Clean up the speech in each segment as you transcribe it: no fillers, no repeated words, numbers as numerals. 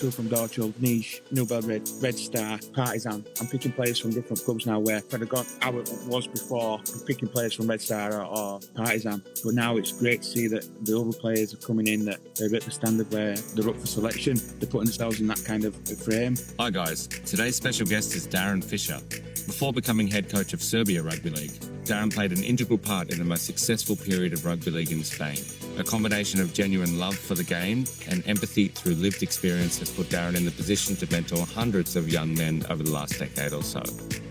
still from Dorchel, Niche, New Belgrade, Red Star, Partizan. I'm picking players from different clubs now where I'd have got how it was before, picking players from Red Star or Partizan. But now it's great to see that the other players are coming in, that they're at the standard where they're up for selection. They're putting themselves in that kind of frame. Hi guys, today's special guest is Darren Fisher. Before becoming head coach of Serbia Rugby League, Darren played an integral part in the most successful period of rugby league in Spain. A combination of genuine love for the game and empathy through lived experience has put Darren in the position to mentor hundreds of young men over the last decade or so.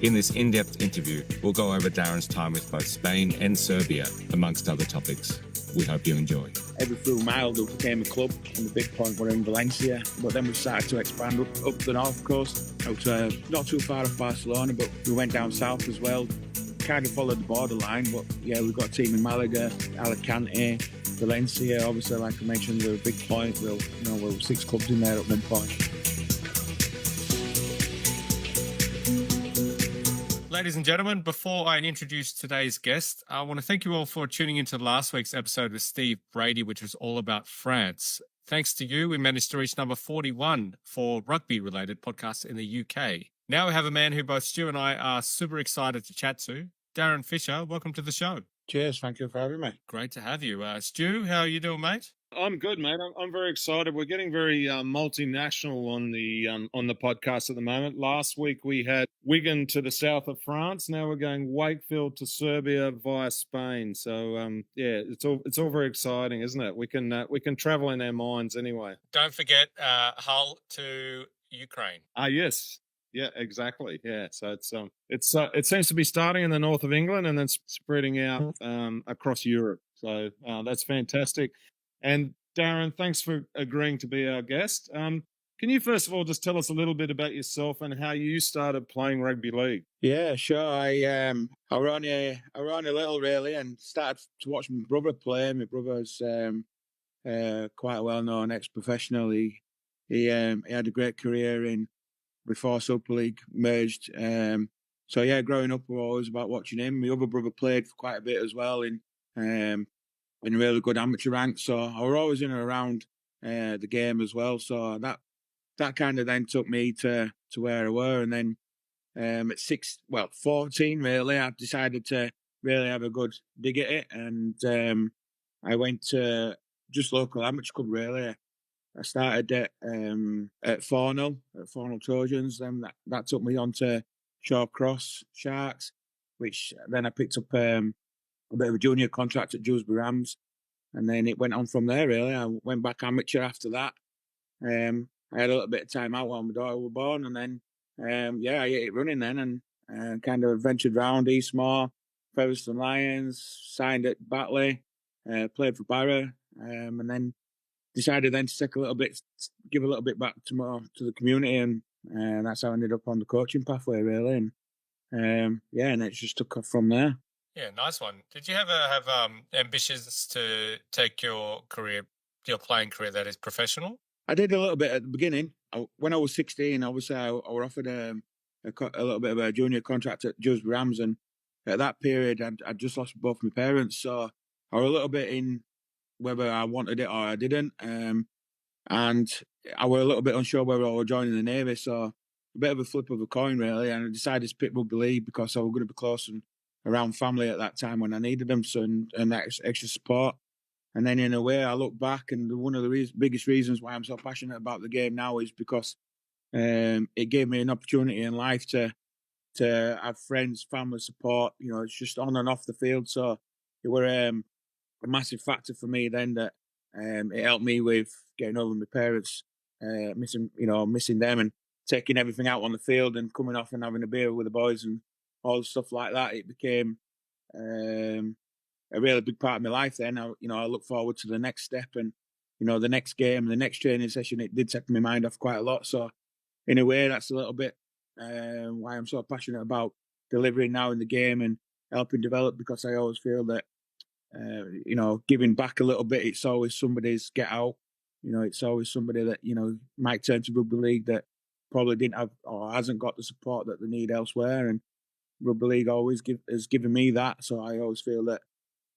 In this in-depth interview, we'll go over Darren's time with both Spain and Serbia, amongst other topics. We hope you enjoy. Every few miles it became a club, and the big point were in Valencia. But then we started to expand up the north coast, out to not too far off Barcelona, but we went down south as well. Kind of followed the borderline, but yeah, we've got a team in Malaga, Alicante, Valencia. Obviously, like I mentioned, we're a big point. We're 6 clubs in there at one point. Ladies and gentlemen, before I introduce today's guest, I want to thank you all for tuning into last week's episode with Steve Brady, which was all about France. Thanks to you, we managed to reach number 41 for rugby-related podcasts in the UK. Now we have a man who both Stu and I are super excited to chat to. Darren Fisher, welcome to the show. Cheers, thank you for having me. Great to have you. Stu, how are you doing, mate? I'm good, mate. I'm very excited. We're getting very multinational on the podcast at the moment. Last week we had Wigan to the south of France. Now we're going Wakefield to Serbia via Spain. So yeah, it's all very exciting, isn't it? We can travel in our minds anyway. Don't forget Hull to Ukraine. Yes. Yeah, exactly. Yeah, so it seems to be starting in the north of England and then spreading out across Europe. So that's fantastic. And Darren, thanks for agreeing to be our guest. Can you first of all just tell us a little bit about yourself and how you started playing rugby league? Yeah, sure. I were only a little really, and started to watch my brother play. My brother's quite a well-known ex-professional. He had a great career before Super League merged. So yeah, growing up, we were always about watching him. My other brother played for quite a bit as well in really good amateur ranks. So I were always in and around the game as well. So that kind of then took me to where I were. And then at 14 really, I decided to really have a good dig at it. And I went to just local amateur club really. I started at Fornall Trojans. Then that took me on to Shawcross Sharks, which then I picked up a bit of a junior contract at Dewsbury Rams, and then it went on from there. Really, I went back amateur after that. I had a little bit of time out while my daughter was born, and then I hit it running then, and kind of ventured round Eastmoor, Featherstone Lions, signed at Batley, played for Barrow, and then decided then to give a little bit back to the community, and that's how I ended up on the coaching pathway really, and and it just took off from there. Yeah, nice one. Did you ever have ambitions to take your playing career that is professional? I did a little bit at the beginning. When I was 16, obviously I were offered a little bit of a junior contract at Dewsbury Rams, and at that period I'd just lost both my parents, so I was a little bit in whether I wanted it or I didn't. And I were a little bit unsure whether I was joining the Navy, so a bit of a flip of a coin, really. And I decided to pick rugby league because I was going to be close and around family at that time when I needed them, so and that extra support. And then in a way, I look back, and one of the biggest reasons why I'm so passionate about the game now is because it gave me an opportunity in life to have friends, family support. It's just on and off the field. So it were a massive factor for me then that it helped me with getting over my parents, missing them and taking everything out on the field and coming off and having a beer with the boys and all the stuff like that. It became a really big part of my life then. I look forward to the next step and, the next game, the next training session. It did take my mind off quite a lot. So in a way, that's a little bit why I'm so passionate about delivering now in the game and helping develop, because I always feel that giving back a little bit, it's always somebody's get out. It's always somebody that, might turn to rugby league that probably didn't have or hasn't got the support that they need elsewhere. And rugby league always has given me that. So I always feel that,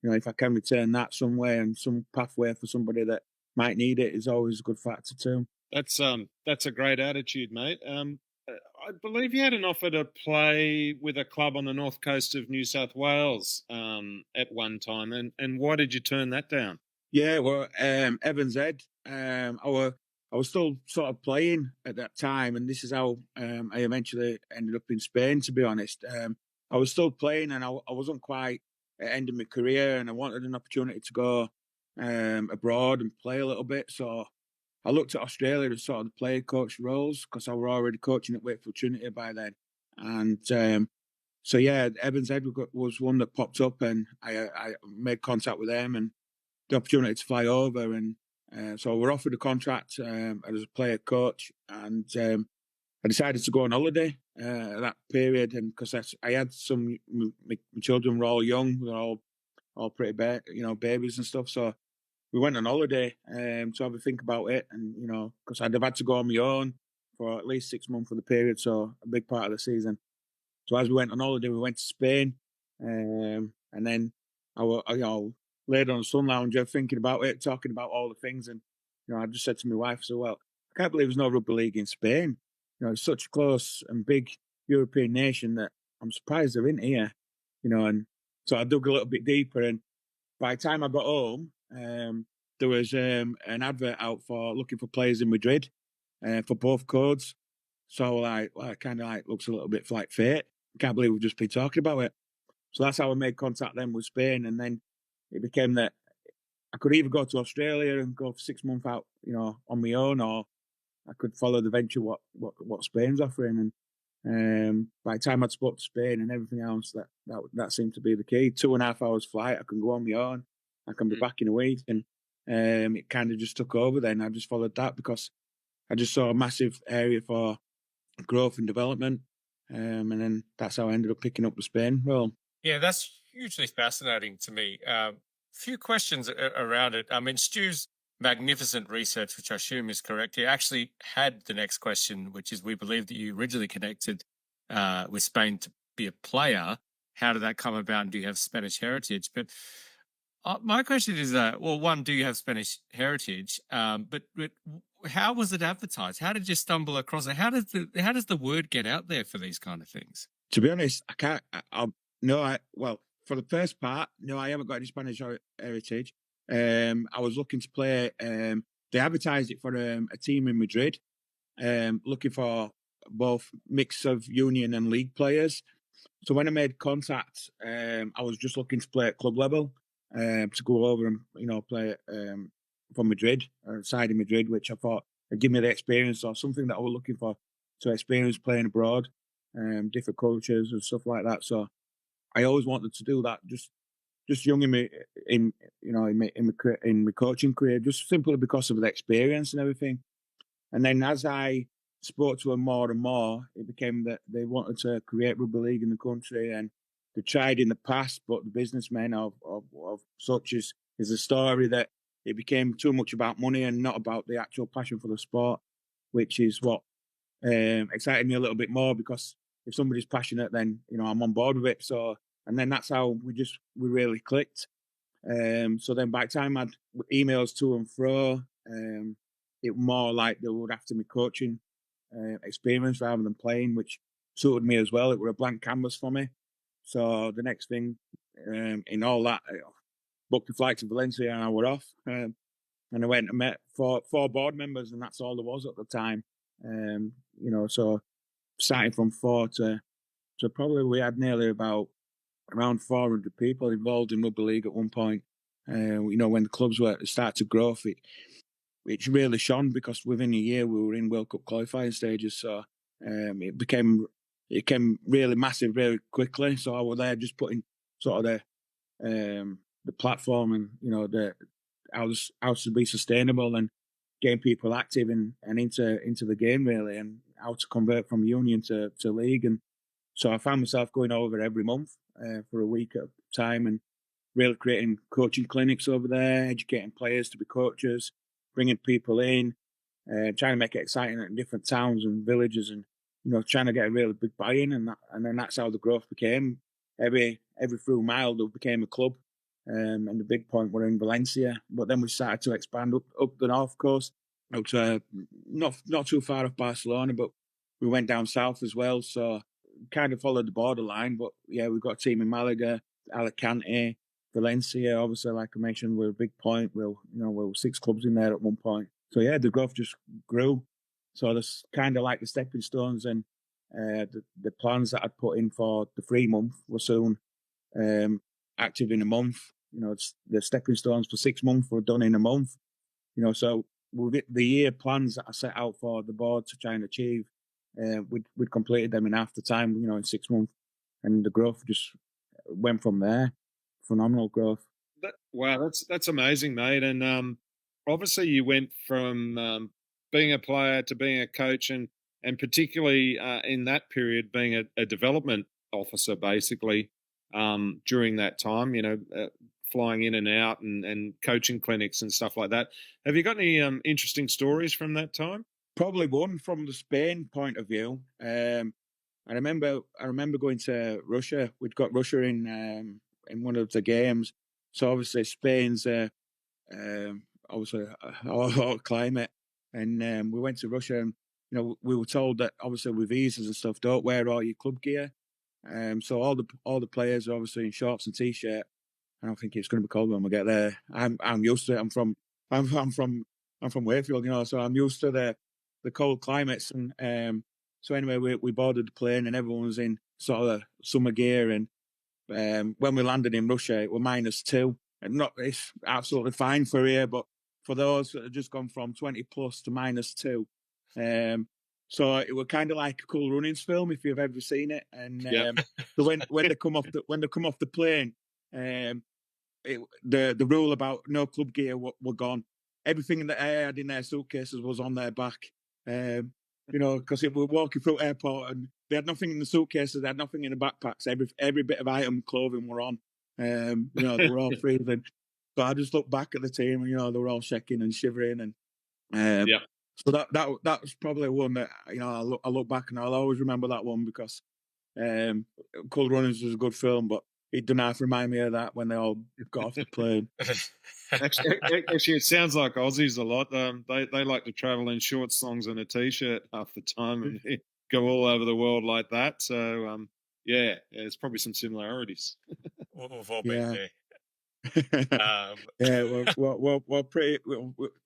if I can return that somewhere and some pathway for somebody that might need it is always a good factor too. That's a great attitude, mate. I believe you had an offer to play with a club on the north coast of New South Wales at one time, and why did you turn that down? Yeah, well, Evans Head. I was still sort of playing at that time, and this is how I eventually ended up in Spain. To be honest, I was still playing, and I wasn't quite at the end of my career, and I wanted an opportunity to go abroad and play a little bit. So I looked at Australia as sort of the player coach roles because I was already coaching at Wakefield Trinity by then, and so yeah, Evans Head was one that popped up, and I made contact with them and the opportunity to fly over, and so we're offered a contract as a player coach, and I decided to go on holiday at that period, and because I had my children were all young, we were all pretty babies and stuff, so we went on holiday to have a think about it, and because I'd have had to go on my own for at least 6 months of the period, so a big part of the season. So as we went on holiday, we went to Spain, and then I laid on a sun lounger thinking about it, talking about all the things, and I just said to my wife, "So well, I can't believe there's no rugby league in Spain. It's such a close and big European nation that I'm surprised they're in here." And so I dug a little bit deeper, and by the time I got home, there was an advert out for looking for players in Madrid for both codes. So it kind of looks a little bit like fate. I can't believe we've just been talking about it. So that's how I made contact then with Spain, and then it became that I could either go to Australia and go for 6 months out, on my own, or I could follow the venture what Spain's offering. And by the time I'd spoke to Spain and everything else, that seemed to be the key. 2.5 hours flight, I can go on my own. I can be back in a week, and it kind of just took over. Then I just followed that because I just saw a massive area for growth and development, and then that's how I ended up picking up the Spain role. Yeah, that's hugely fascinating to me. Few questions around it. I mean, Stu's magnificent research, which I assume is correct, he actually had the next question, which is, we believe that you originally connected with Spain to be a player. How did that come about, and do you have Spanish heritage? But my question is, well, one, do you have Spanish heritage? But how was it advertised? How did you stumble across it? How does the word get out there for these kind of things? To be honest, I can't. Well, for the first part, no, I haven't got any Spanish heritage. I was looking to play. They advertised it for a team in Madrid, looking for both mix of union and league players. So when I made contact, I was just looking to play at club level, to go over and play for Madrid, or side in Madrid, which I thought would give me the experience or something that I was looking for, to experience playing abroad, different cultures and stuff like that. So I always wanted to do that, just young in my coaching career, just simply because of the experience and everything. And then as I spoke to them more and more, it became that they wanted to create rugby league in the country, and they tried in the past, but the businessmen of such is a story that it became too much about money and not about the actual passion for the sport, which is what excited me a little bit more, because if somebody's passionate, then I'm on board with it. So, and then that's how we really clicked. So then by the time I had emails to and fro, it more like they would after me coaching experience rather than playing, which suited me as well. It were a blank canvas for me. So the next thing in all that, I booked a flight to Valencia and I were off. And I went and met four board members, and that's all there was at the time. So starting from 4 to probably we had nearly around 400 people involved in rugby league at one point. When the clubs were started to grow, it really shone, because within a year we were in World Cup qualifying stages. So it became really massive really quickly. So I was there just putting sort of the platform and how to be sustainable and getting people active and into the game really, and how to convert from union to league. And so I found myself going over every month for a week at a time, and really creating coaching clinics over there, educating players to be coaches, bringing people in, trying to make it exciting in different towns and villages, and trying to get a really big buy-in, and then that's how the growth became. Every through mile there became a club, and the big point were in Valencia. But then we started to expand up the north coast, out not too far off Barcelona, but we went down south as well. So kind of followed the borderline. But yeah, we've got a team in Malaga, Alicante, Valencia. Obviously, like I mentioned, we're a big point. We were 6 clubs in there at one point. So yeah, the growth just grew. So that's kind of like the stepping stones, and the plans that I'd put in for the 3 month were soon active in a month. It's the stepping stones for 6 months were done in a month. So with the year plans that I set out for the board to try and achieve, we'd completed them in half the time, in 6 months, and the growth just went from there. Phenomenal growth. Wow, that's amazing, mate. And obviously, you went from being a player to being a coach, and particularly in that period, being a development officer, basically during that time. Flying in and out and coaching clinics and stuff like that. Have you got any interesting stories from that time? Probably one from the Spain point of view. I remember going to Russia. We'd got Russia in one of the games. So obviously Spain's obviously a hot climate, and we went to Russia, and we were told that obviously with visas and stuff, don't wear all your club gear. So all the players are obviously in shorts and t-shirt. I don't think it's going to be cold when we get there. I'm used to it. I'm from Wakefield, so I'm used to the cold climates. And so anyway, we boarded the plane, and everyone was in sort of summer gear. And when we landed in Russia, it was -2, and it's absolutely fine for here, but for those that have just gone from 20 plus to -2, so it was kind of like a Cool Runnings film if you've ever seen it. And so when they come off the plane. The rule about no club gear were gone. Everything that I had in their suitcases was on their back. Because we were walking through airport, and they had nothing in the suitcases, they had nothing in the backpacks. Every bit of item clothing were on. They were all freezing. So I just looked back at the team, and they were all shaking and shivering, and so that was probably one that I look back and I'll always remember that one, because Cool Runnings was a good film, but it did not remind me of that when they all got off the plane. Actually, it sounds like Aussies a lot. They like to travel in short songs and a t-shirt half the time, and they go all over the world like that. So there's probably some similarities. We've all been there.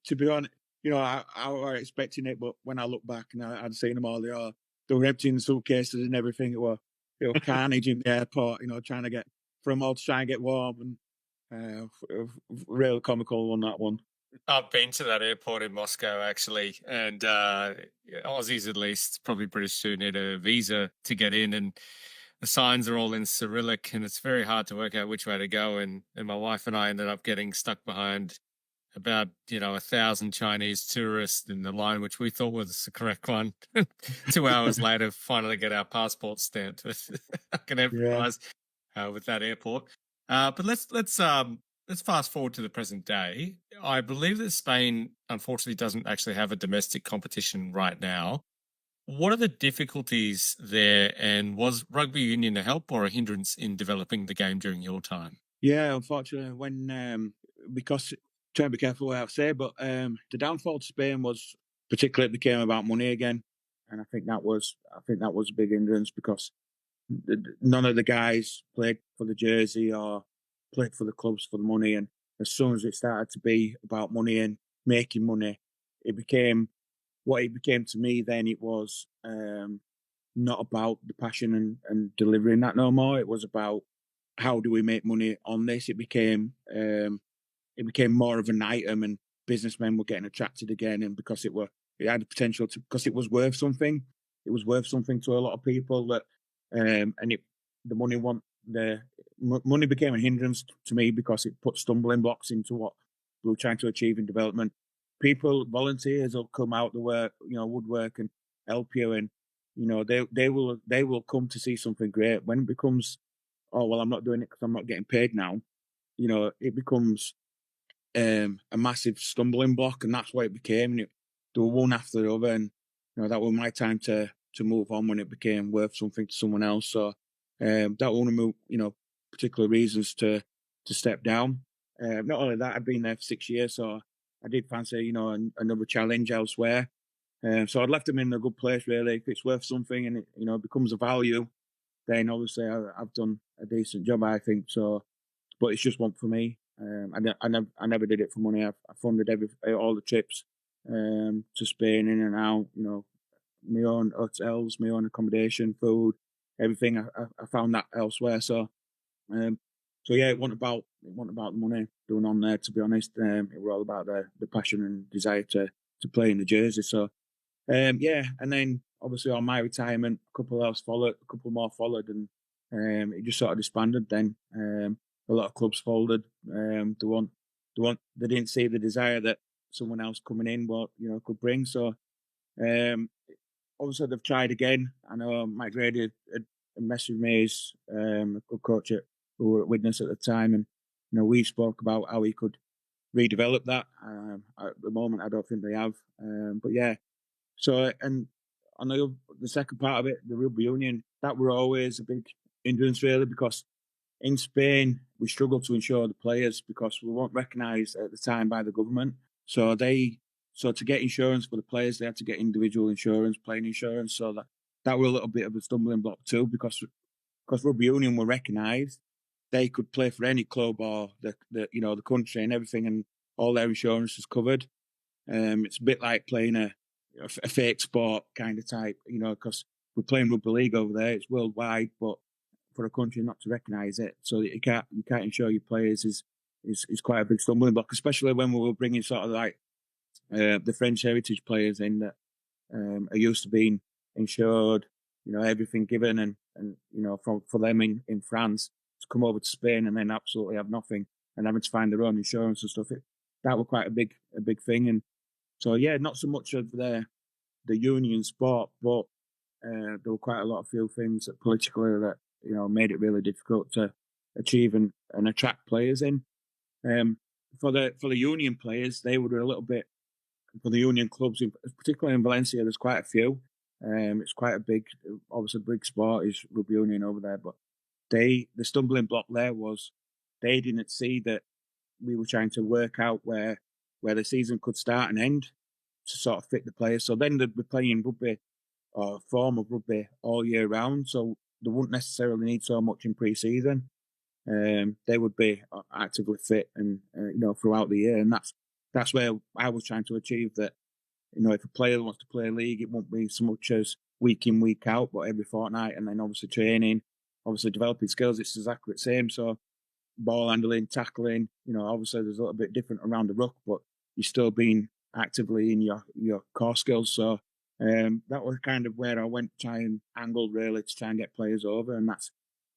To be honest, I was expecting it, but when I look back and I'd seen them all, they were emptying the suitcases and everything. It was carnage in the airport, trying to get for them all to try and get warm, and real comical on that one. I've been to that airport in Moscow, actually, and Aussies, at least, probably British too, need a visa to get in, and the signs are all in Cyrillic, and it's very hard to work out which way to go. And my wife and I ended up getting stuck behind about 1,000 Chinese tourists in the line, which we thought was the correct one. 2 hours later, finally get our passport stamped. I can empathize with that airport. But let's fast forward to the present day. I believe that Spain, unfortunately, doesn't actually have a domestic competition right now. What are the difficulties there, and was rugby union a help or a hindrance in developing the game during your time? Yeah, unfortunately, because trying to be careful what I say, but the downfall to Spain was particularly it became about money again, and I think that was a big hindrance, because none of the guys played for the jersey or played for the clubs for the money, and as soon as it started to be about money and making money, it became what it became to me. Then it was not about the passion and delivering that no more. It was about how do we make money on this. It became more of an item, and businessmen were getting attracted again, and because it had the potential to, because it was worth something. It was worth something to a lot of people that, the money became a hindrance to me, because it put stumbling blocks into what we were trying to achieve in development. People, volunteers will come out to work, woodwork, and help you, and they will come to see something great. When it becomes, oh well, I'm not doing it because I'm not getting paid now, it becomes a massive stumbling block, and that's what it became. And they were one after the other, and that was my time to move on when it became worth something to someone else. So that was one of particular reasons to step down. Not only that, I'd been there for 6 years, so I did fancy, another challenge elsewhere. So I'd left them in a good place, really. If it's worth something and it becomes a value, then obviously I've done a decent job, I think. So, but it's just one for me. I never did it for money. I funded all the trips to Spain, in and out. My own hotels, my own accommodation, food, everything. I found that elsewhere. Um, so yeah, it wasn't about the money doing on there. To be honest, it was all about the passion and desire to play in the jersey. So yeah, and then obviously on my retirement, a couple more followed, and it just sort of disbanded. Then a lot of clubs folded. They didn't see the desire that someone else coming in, could bring. So um, obviously they've tried again. I know Mike Grady had messaged me, as a good coach who were at Widnes at the time, and we spoke about how he could redevelop that. At the moment, I don't think they have. But yeah, so, and on the second part of it, the rugby union, that were always a big hindrance, really, because in Spain we struggled to insure the players because we weren't recognised at the time by the government. So to get insurance for the players, they had to get individual insurance, playing insurance. So that were a little bit of a stumbling block too, because rugby union were recognised, they could play for any club or the country and everything, and all their insurance is covered. It's a bit like playing a fake sport kind of type, because we're playing rugby league over there. It's worldwide, but for a country not to recognise it, so that you can't insure your players is quite a big stumbling block, especially when we were bringing sort of like the French heritage players in that are used to being insured, everything given, and for them in France to come over to Spain and then absolutely have nothing and having to find their own insurance and stuff. That was quite a big thing, and so yeah, not so much of the union sport, but there were quite a lot of few things that politically that made it really difficult to achieve and attract players in. For the union players, they were a little bit, for the union clubs, particularly in Valencia. There's quite a few. It's quite a big, obviously big sport is rugby union over there, but the stumbling block there was they didn't see that we were trying to work out where the season could start and end to sort of fit the players. So then they'd be playing rugby or a form of rugby all year round. So they wouldn't necessarily need so much in pre-season. They would be actively fit and throughout the year, and that's where I was trying to achieve that. If a player wants to play a league, it won't be so much as week in, week out, but every fortnight, and then obviously training, obviously developing skills. It's exactly the same. So ball handling, tackling, obviously there's a little bit different around the ruck, but you're still being actively in your core skills. So that was kind of where I went, try and angle really to try and get players over, and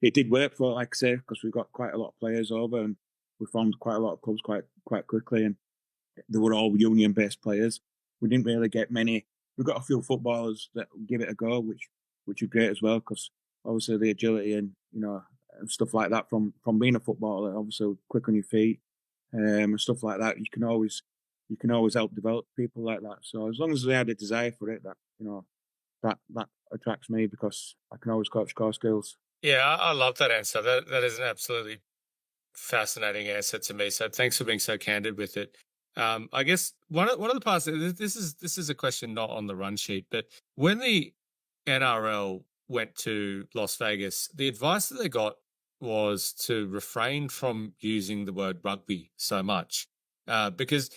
it did work for, like I say, because we got quite a lot of players over, and we formed quite a lot of clubs quite quickly, and they were all union-based players. We didn't really get many. We got a few footballers that give it a go, which are great as well, because obviously the agility and and stuff like that from being a footballer, obviously quick on your feet, and stuff like that. You can always help develop people like that. So as long as they had a desire for it, that attracts me, because I can always coach core skills. Yeah, I love that answer. That is an absolutely fascinating answer to me. So thanks for being so candid with it. I guess one of the parts, this is a question not on the run sheet, but when the NRL went to Las Vegas, the advice that they got was to refrain from using the word rugby so much, because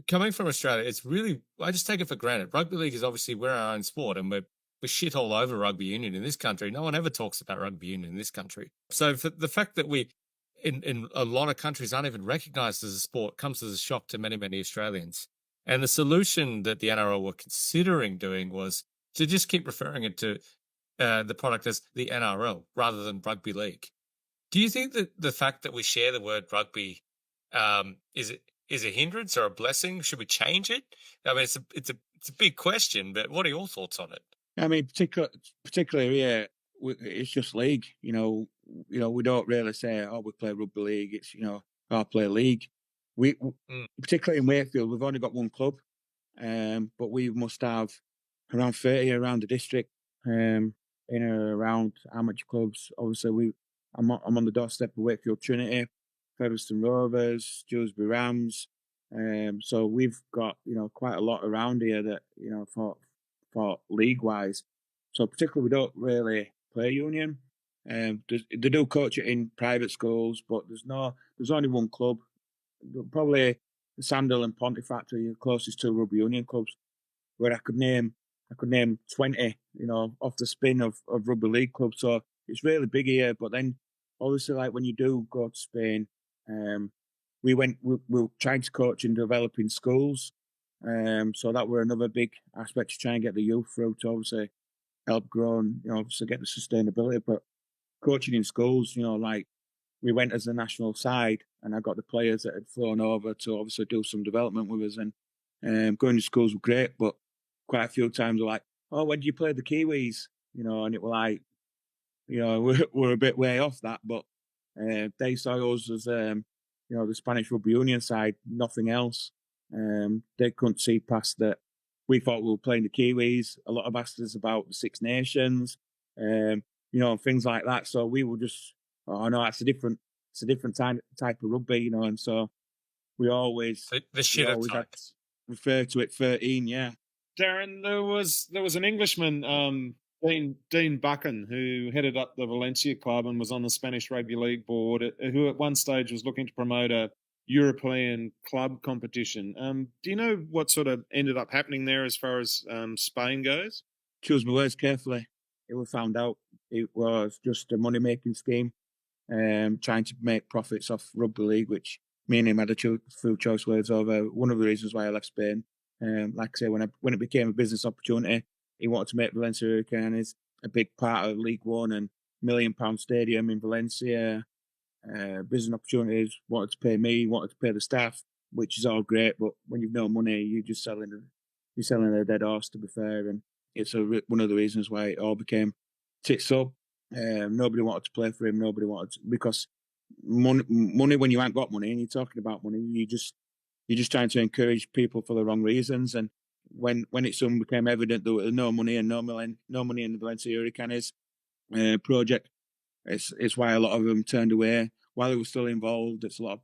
coming from Australia, it's really, I just take it for granted. Rugby league is obviously, we're our own sport, and we're shit all over rugby union in this country. No one ever talks about rugby union in this country. So for the fact that we, in a lot of countries, aren't even recognised as a sport comes as a shock to many, many Australians. And the solution that the NRL were considering doing was to just keep referring it to the product as the NRL rather than rugby league. Do you think that the fact that we share the word rugby is a hindrance or a blessing? Should we change it? I mean, it's a big question, but what are your thoughts on it? I mean, particularly here, it's just league. We don't really say, "Oh, we play rugby league." It's I play league. We particularly in Wakefield, we've only got one club, but we must have around 30 around the district, in or around amateur clubs. Obviously, I'm on the doorstep of Wakefield Trinity, Featherstone Rovers, Dewsbury Rams, So we've got quite a lot around here that for league wise. So particularly we don't really play union. They do coach it in private schools, but there's only one club. Probably Sandal and Pontefract are your closest two rugby union clubs, where I could name 20, off the spin of rugby league clubs. So it's really big here. But then obviously, like when you do go to Spain, we were trying to coach and develop in schools. So that were another big aspect to try and get the youth through to obviously help grow and obviously get the sustainability. But coaching in schools, like we went as a national side, and I got the players that had flown over to obviously do some development with us. And going to schools were great, but quite a few times were like, "Oh, when do you play the Kiwis?" And it were like, we're a bit way off that, but they saw us as the Spanish rugby union side, nothing else. They couldn't see past that. We thought we were playing the Kiwis. A lot of asked us about the Six Nations, things like that. So we were just, oh no, it's a different type of rugby, and so we always the shitter type. had to refer to it 13, yeah. Darren, there was an Englishman, Dean Buchan, who headed up the Valencia club and was on the Spanish Rugby League board, who at one stage was looking to promote a European club competition. Do you know what sort of ended up happening there as far as Spain goes? Choose my words carefully. It was found out it was just a money-making scheme, trying to make profits off rugby league, which me and him had a few choice words over. One of the reasons why I left Spain. Like I say, when it became a business opportunity, he wanted to make Valencia Hurricanes a big part of League One and £1 million stadium in Valencia. Business opportunities, wanted to pay me, wanted to pay the staff, which is all great. But when you've no money, you're selling a dead horse, to be fair. And it's one of the reasons why it all became tits up. Nobody wanted to play for him. Nobody wanted to, because money when you ain't got money and you're talking about money, you're just trying to encourage people for the wrong reasons. And when it soon became evident there was no money and no money in the Valencia Hurricanes project, it's why a lot of them turned away. While they were still involved, it's a lot of,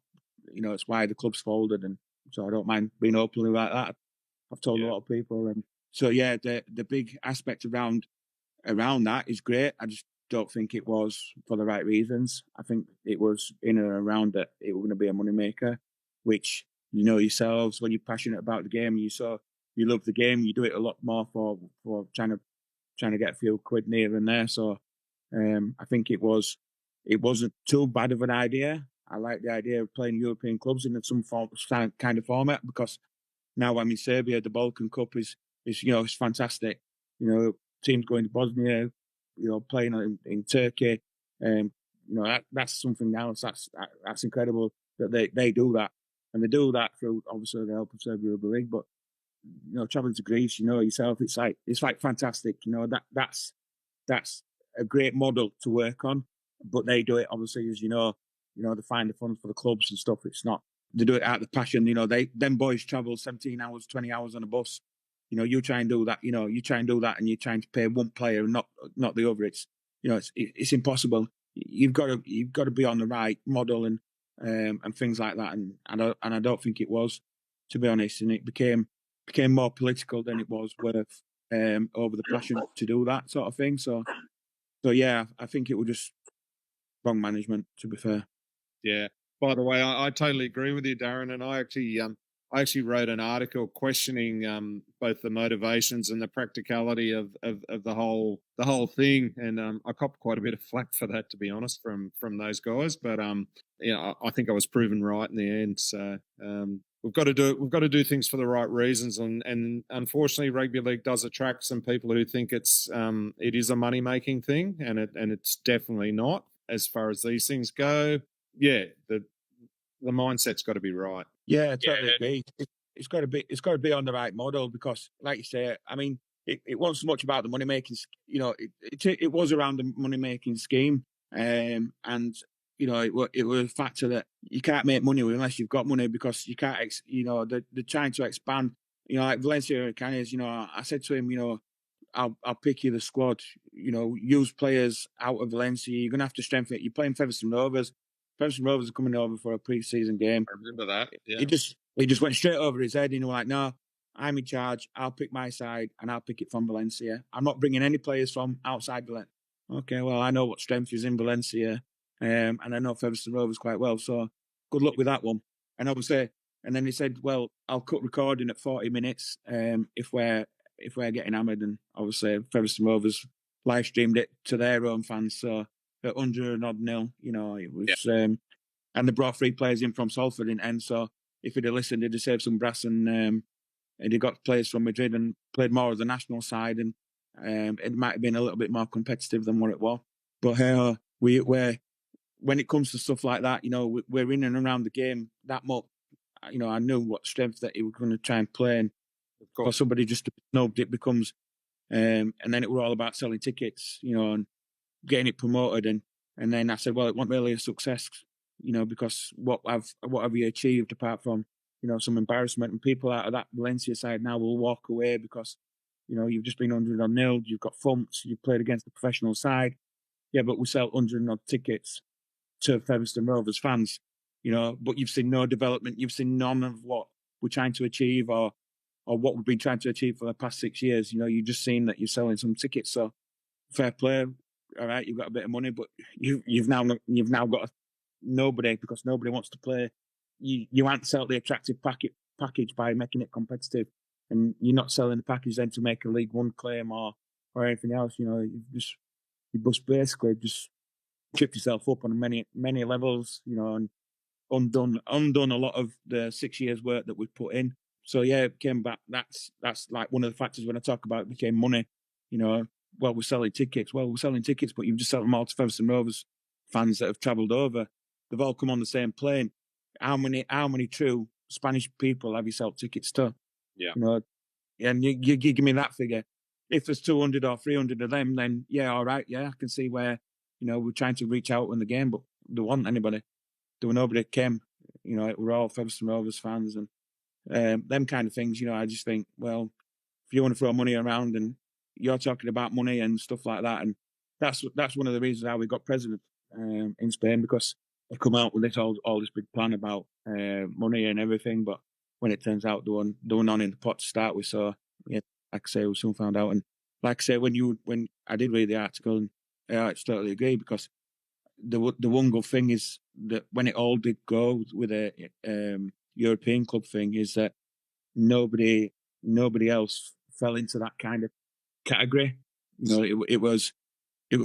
it's why the club's folded. And so I don't mind being openly like that. I've told a lot of people. And so, yeah, the big aspect around that is great. I just don't think it was for the right reasons. I think it was in and around that it was going to be a moneymaker, which yourselves, when you're passionate about the game, you love the game, you do it a lot more for trying to get a few quid here and there. So I think it wasn't too bad of an idea. I like the idea of playing European clubs in some kind of format, because now I'm in Serbia, the Balkan Cup is it's fantastic. Teams going to Bosnia, playing in Turkey, that's something else. That's incredible that they do that. And they do that through obviously the help of Serbia Rugby League. But traveling to Greece, yourself, it's like fantastic. That's a great model to work on. But they do it obviously, as they find the funds for the clubs and stuff. It's not, they do it out of the passion. Them boys travel 17 hours, 20 hours on a bus. You try and do that. You try and do that, and you're trying to pay one player and not the other. It's impossible. You've got to be on the right model and things like that. And I don't think it was, to be honest. And it became more political than it was worth over the passion to do that sort of thing. So yeah, I think it was just wrong management, to be fair. Yeah. By the way, I totally agree with you, Darren. And I actually wrote an article questioning both the motivations and the practicality of the whole thing, and I copped quite a bit of flack for that, to be honest, from those guys. But I think I was proven right in the end. So we've got to do things for the right reasons, and unfortunately, rugby league does attract some people who think it is a money making thing, and it's definitely not as far as these things go. Yeah, the mindset's got to be right. Yeah, I totally agree. It's got to be on the right model, because, like you say, I mean, it wasn't so much about the money making. It was around the money making scheme, and it was a factor that you can't make money unless you've got money, because you can't. They're trying to expand. Like Valencia Hurricanes. I said to him, I'll pick you the squad. Use players out of Valencia. You're gonna have to strengthen it. You're playing Featherstone Rovers. Featherstone Rovers are coming over for a pre-season game. I remember that. Yeah. He just went straight over his head. And he was like, no, I'm in charge. I'll pick my side and I'll pick it from Valencia. I'm not bringing any players from outside Valencia. Okay, well, I know what strength is in Valencia, and I know Featherstone Rovers quite well. So good luck with that one. And obviously, and then he said, well, I'll cut recording at 40 minutes if we're getting hammered. And obviously, Featherstone Rovers live streamed it to their own fans. So at 100-0, you know, it was, and they brought 3 players in from Salford in end. So if he'd have listened, he'd have saved some brass, and he got players from Madrid and played more of the national side, and it might have been a little bit more competitive than what it was. But we're when it comes to stuff like that, you know, we're in and around the game that much. You know, I knew what strength that he was going to try and play, and for somebody just to be snubbed, it becomes, and then it were all about selling tickets, you know, and getting it promoted, and then I said, well, it wasn't really a success, you know, because what have you achieved apart from, you know, some embarrassment, and people out of that Valencia side now will walk away because, you know, you've just been 100-0, you've got thumped, you've played against the professional side. Yeah, but we sell 100 tickets to Featherstone Rovers fans, you know, but you've seen no development, you've seen none of what we're trying to achieve or what we've been trying to achieve for the past 6 years. You know, you've just seen that you're selling some tickets. So fair play, all right, you've got a bit of money, but you've now got nobody, because nobody wants to play. You haven't sold the attractive package by making it competitive, and you're not selling the package then to make a League One claim or anything else. You know, you just basically just tripped yourself up on many levels. You know, and undone a lot of the 6 years work that we've put in. So yeah, it came back. That's like one of the factors when I talk about it became money. You know, well, we're selling tickets. Well, we're selling tickets, but you've just sold them all to Featherstone Rovers fans that have travelled over. They've all come on the same plane. How many true Spanish people have you sold tickets to? Yeah. You know, and you give me that figure. If there's 200 or 300 of them, then yeah, all right, yeah, I can see where, you know, we're trying to reach out in the game, but there wasn't anybody. There were nobody that came. You know, it were all Featherstone Rovers fans, and them kind of things. You know, I just think, well, if you want to throw money around and you're talking about money and stuff like that, and that's one of the reasons how we got president in Spain, because they come out with all this big plan about money and everything, but when it turns out there were none in the pot to start with. So yeah, like I say, we soon found out. And like I say, when I did read the article, and I totally agree, because the one good thing is that when it all did go with a European club thing, is that nobody else fell into that kind of category. You know, it was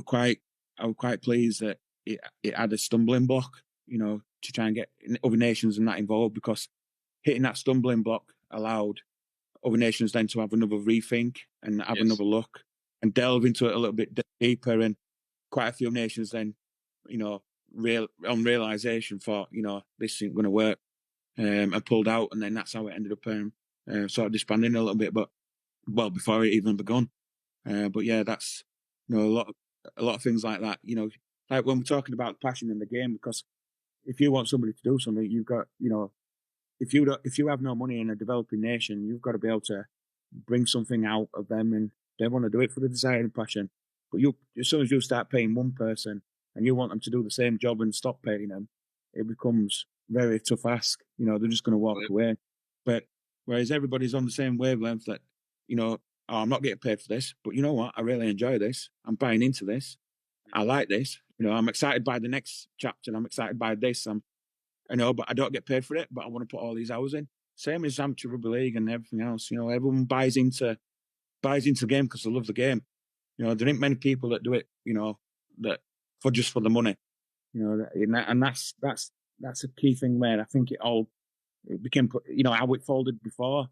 quite. I was quite pleased that it had a stumbling block, you know, to try and get other nations and that involved, because hitting that stumbling block allowed other nations then to have another rethink and have another look and delve into it a little bit deeper. And quite a few nations then, you know, realization thought, you know, this isn't going to work, and pulled out. And then that's how it ended up sort of disbanding a little bit, but well, before it even begun. But yeah, that's, you know, a lot of things like that, you know, like when we're talking about passion in the game, because if you want somebody to do something, you've got, you know, if you have no money in a developing nation, you've got to be able to bring something out of them, and they want to do it for the desire and passion. But as soon as you start paying one person and you want them to do the same job and stop paying them, it becomes very tough ask. You know, they're just going to walk away. But whereas everybody's on the same wavelength that, you know, oh, I'm not getting paid for this, but you know what? I really enjoy this. I'm buying into this. I like this. You know, I'm excited by the next chapter. I'm excited by this. I know, but I don't get paid for it, but I want to put all these hours in. Same as amateur rugby league and everything else. You know, everyone buys into the game because they love the game. You know, there ain't many people that do it, you know, that for the money. You know, and that's a key thing where I think it became, you know, how it folded before.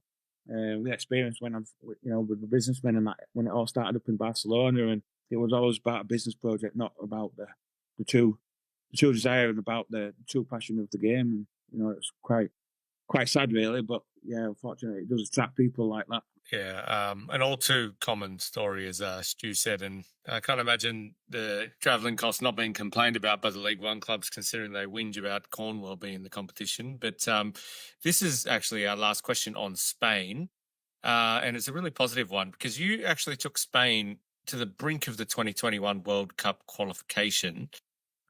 We experienced when you know, with the businessmen and that, when it all started up in Barcelona, and it was always about a business project, not about the true desire and about the true passion of the game. And, you know, it's quite sad, really, but yeah, unfortunately, it does attract people like that. Yeah, an all too common story, as Stu said, and I can't imagine the travelling costs not being complained about by the League One clubs, considering they whinge about Cornwall being in the competition. But this is actually our last question on Spain, and it's a really positive one, because you actually took Spain to the brink of the 2021 World Cup qualification.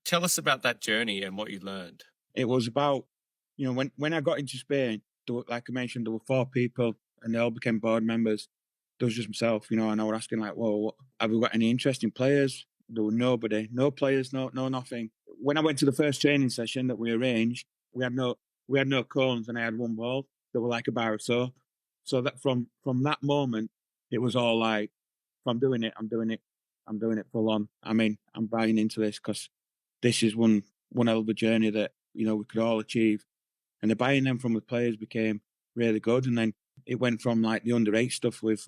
Tell us about that journey and what you learned. It was about, you know, when I got into Spain, like I mentioned, there were 4 people, and they all became board members. There was just myself, and I were asking like, "Well, have we got any interesting players?" There were nobody, no players, no nothing. When I went to the first training session that we arranged, we had no cones, and I had 1 ball that were like a bar of soap. So that from that moment, it was all like, if I'm doing it, I'm doing it full on. I mean, I'm buying into this because this is one hell of a journey that we could all achieve. And the buying them from the players became really good. And then it went from like the under-8 stuff with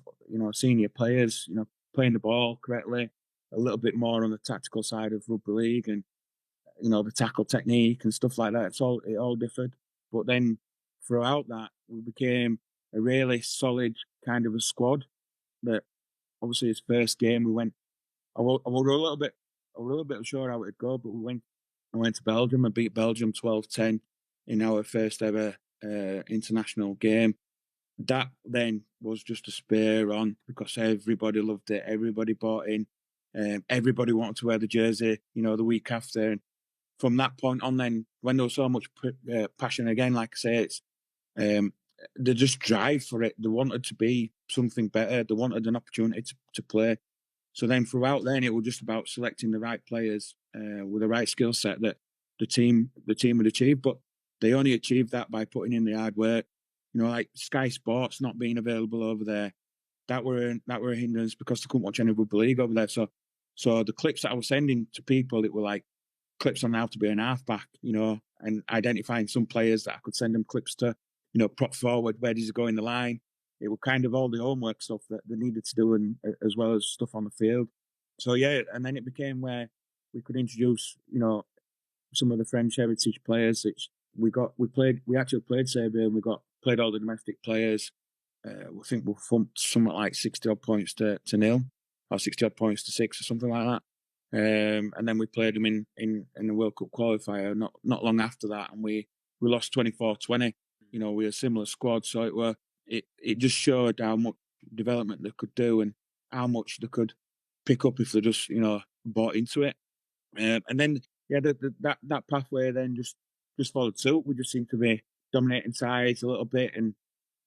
senior players, playing the ball correctly, a little bit more on the tactical side of rugby league, and the tackle technique and stuff like that. It all differed. But then throughout that, we became a really solid kind of a squad. That obviously his first game we went. I was a little bit unsure how it'd go, but I went to Belgium and beat Belgium 12-10 in our first ever international game. That then was just a spur on, because everybody loved it. Everybody bought in. Everybody wanted to wear the jersey, the week after. And from that point on, then when there was so much passion again, like I say, it's they just drive for it. They wanted to be something better. They wanted an opportunity to play. So then throughout then, it was just about selecting the right players with the right skill set that the team would achieve. But they only achieved that by putting in the hard work. Like Sky Sports not being available over there, that were a hindrance, because they couldn't watch any rugby league over there. So the clips that I was sending to people, it were like clips on how to be an halfback, and identifying some players that I could send them clips to, prop forward, where does he go in the line? It was kind of all the homework stuff that they needed to do, and as well as stuff on the field. So yeah, and then it became where we could introduce, some of the French heritage players. We actually played Serbia, and we played all the domestic players. I think we thumped something like 60 odd points to 0, or 60 odd points to 6, or something like that. And then we played them in the World Cup qualifier not long after that, and we lost 24-20. We were a similar squad, so it just showed how much development they could do, and how much they could pick up if they just bought into it. And then that pathway then just followed suit. We just seemed to be dominating sides a little bit, and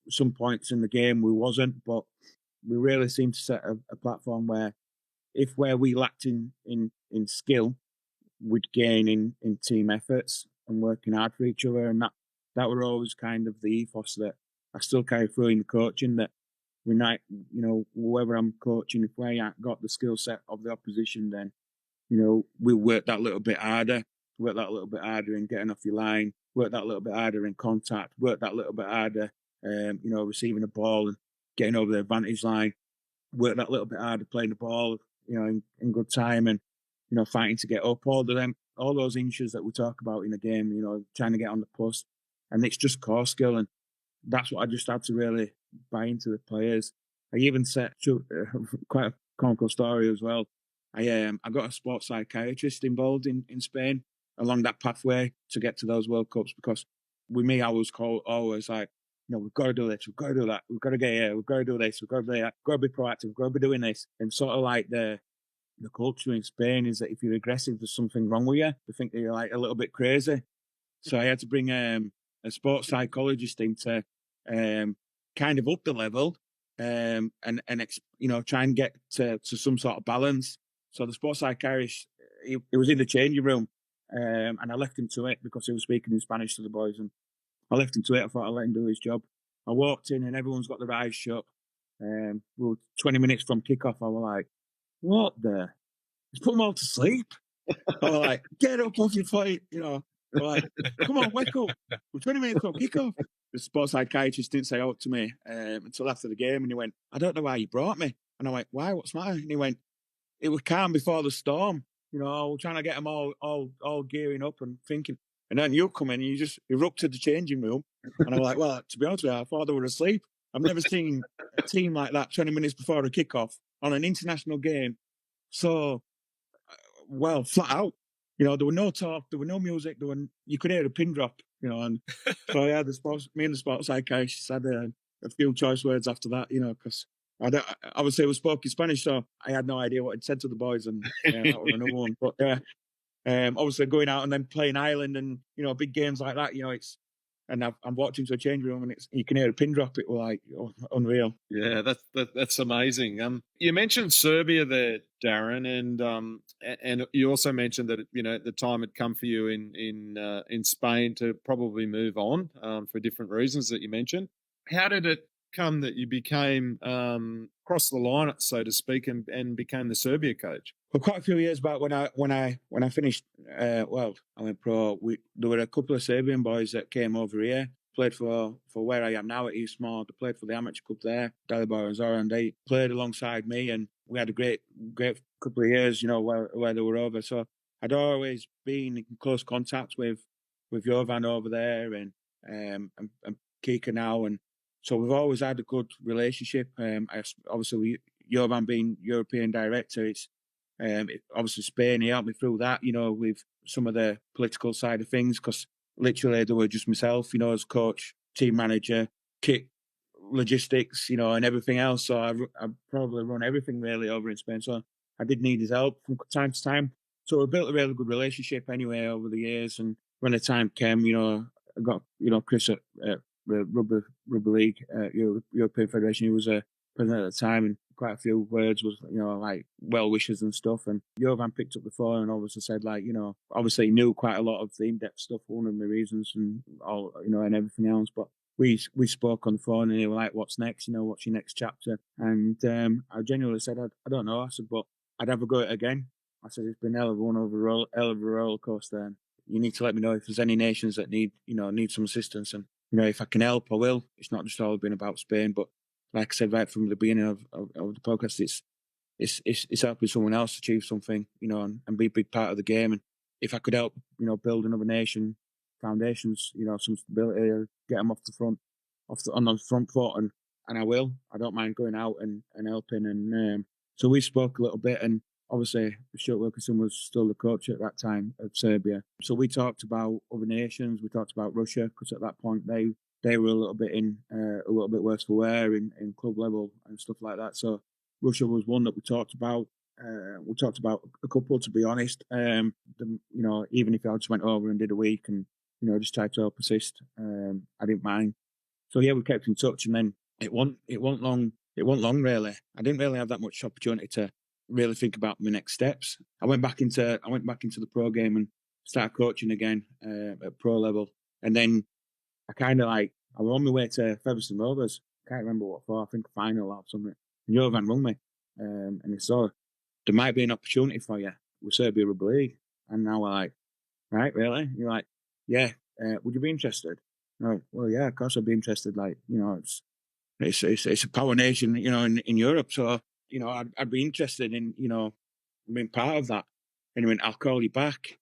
some points in the game we wasn't, but we really seemed to set a platform where we lacked in skill, we'd gain in team efforts and working hard for each other. And that were always kind of the ethos that I still carry through in the coaching, that we might, whoever I'm coaching, if we ain't got the skill set of the opposition, then, we work that little bit harder, in getting off your line, work that little bit harder in contact, work that little bit harder, receiving the ball and getting over the advantage line, work that little bit harder playing the ball, in good time, and, fighting to get up, all those inches that we talk about in a game, trying to get on the post. And it's just core skill, and that's what I just had to really buy into the players. I even set quite a comical story as well. I got a sports psychiatrist involved in Spain along that pathway to get to those World Cups, because with me, I was always like, we've got to do this, we've got to do that, we've got to get here, we've got to do this, we've got to do that, we've got to be proactive, we've got to be doing this. And sort of like the culture in Spain is that if you're aggressive, there's something wrong with you. They think that you're like a little bit crazy. So I had to bring a sports psychologist in to kind of up the level, and try and get to some sort of balance. So the sports psychiatrist, he was in the changing room, and I left him to it, because he was speaking in Spanish to the boys, and I left him to it. I thought I'd let him do his job. I walked in, and everyone's got their eyes shut. We were 20 minutes from kickoff. I was like, what the? He's put them all to sleep. I was like, get up off your feet, I was like, come on, wake up. We're 20 minutes from kickoff. The sports psychiatrist didn't say out to me until after the game, and he went, I don't know why you brought me. And I went, why? What's the matter? And he went, it was calm before the storm. We're trying to get them all gearing up and thinking. And then you come in and you just erupted the changing room. And I was like, well, to be honest with you, I thought they were asleep. I've never seen a team like that 20 minutes before a kickoff on an international game. So, flat out. There were no talk, there were no music, you could hear a pin drop, and so yeah, me and the sports psychiatrist had a few choice words after that, because obviously it was spoken Spanish, so I had no idea what he'd said to the boys, and that was another one. But yeah, obviously going out and then playing Ireland and, big games like that, And I'm walked into a change room and you can hear a pin drop. It was like unreal. Yeah, that's amazing. You mentioned Serbia there, Darren, and you also mentioned that the time had come for you in Spain to probably move on for different reasons that you mentioned. How did it come that you became crossed the line, so to speak, and became the Serbia coach? Well, quite a few years back when I finished, I went pro. There were a couple of Serbian boys that came over here, played for where I am now at Eastmore. They played for the amateur club there, Dalibor and Zora, and they played alongside me, and we had a great couple of years, where they were over. So I'd always been in close contact with Jovan over there and Kika now, and so we've always had a good relationship. Obviously, Jovan being European director, it's obviously Spain, he helped me through that, with some of the political side of things, because literally there were just myself, as coach, team manager, kit, logistics, and everything else. So I probably run everything really over in Spain. So I did need his help from time to time. So we built a really good relationship anyway over the years. And when the time came, I got, Chris at Rugby League, European Federation. He was a president at the time, and quite a few words was, like well wishes and stuff. And Jovan picked up the phone and obviously said, like, obviously he knew quite a lot of the in-depth stuff, one of my reasons and all, and everything else. But we spoke on the phone and he was like, what's next? What's your next chapter? And I genuinely said, I don't know. I said, but I'd have a go at it again. I said, it's been hell of a roller coaster. And you need to let me know if there's any nations that need some assistance. And, if I can help, I will. It's not just all been about Spain, but like I said right from the beginning of the podcast, it's helping someone else achieve something, and be a big part of the game. And if I could help, build another nation, foundations, some stability, get them on the front foot, and I will. I don't mind going out and helping. And so we spoke a little bit, and obviously Stuart Wilkinson was still the coach at that time of Serbia. So we talked about other nations. We talked about Russia, because at that point they were a little bit worse for wear in club level and stuff like that. So Russia was one that we talked about. We talked about a couple, to be honest. Even if I just went over and did a week and just tried to help assist, I didn't mind. So yeah, we kept in touch, and then it wasn't long really. I didn't really have that much opportunity to really think about my next steps. I went back into the pro game and started coaching again at pro level, and then I was on my way to Featherstone Rovers. Can't remember what for. I think a final or something. And Jovan rung me, and he said, there might be an opportunity for you with Serbia Rugby League. And now we're like, right, really? And you're like, yeah. Would you be interested? And I'm like, well, yeah, of course I'd be interested. Like, it's a power nation, in Europe. So, I'd be interested in, being part of that. And he went, I'll call you back.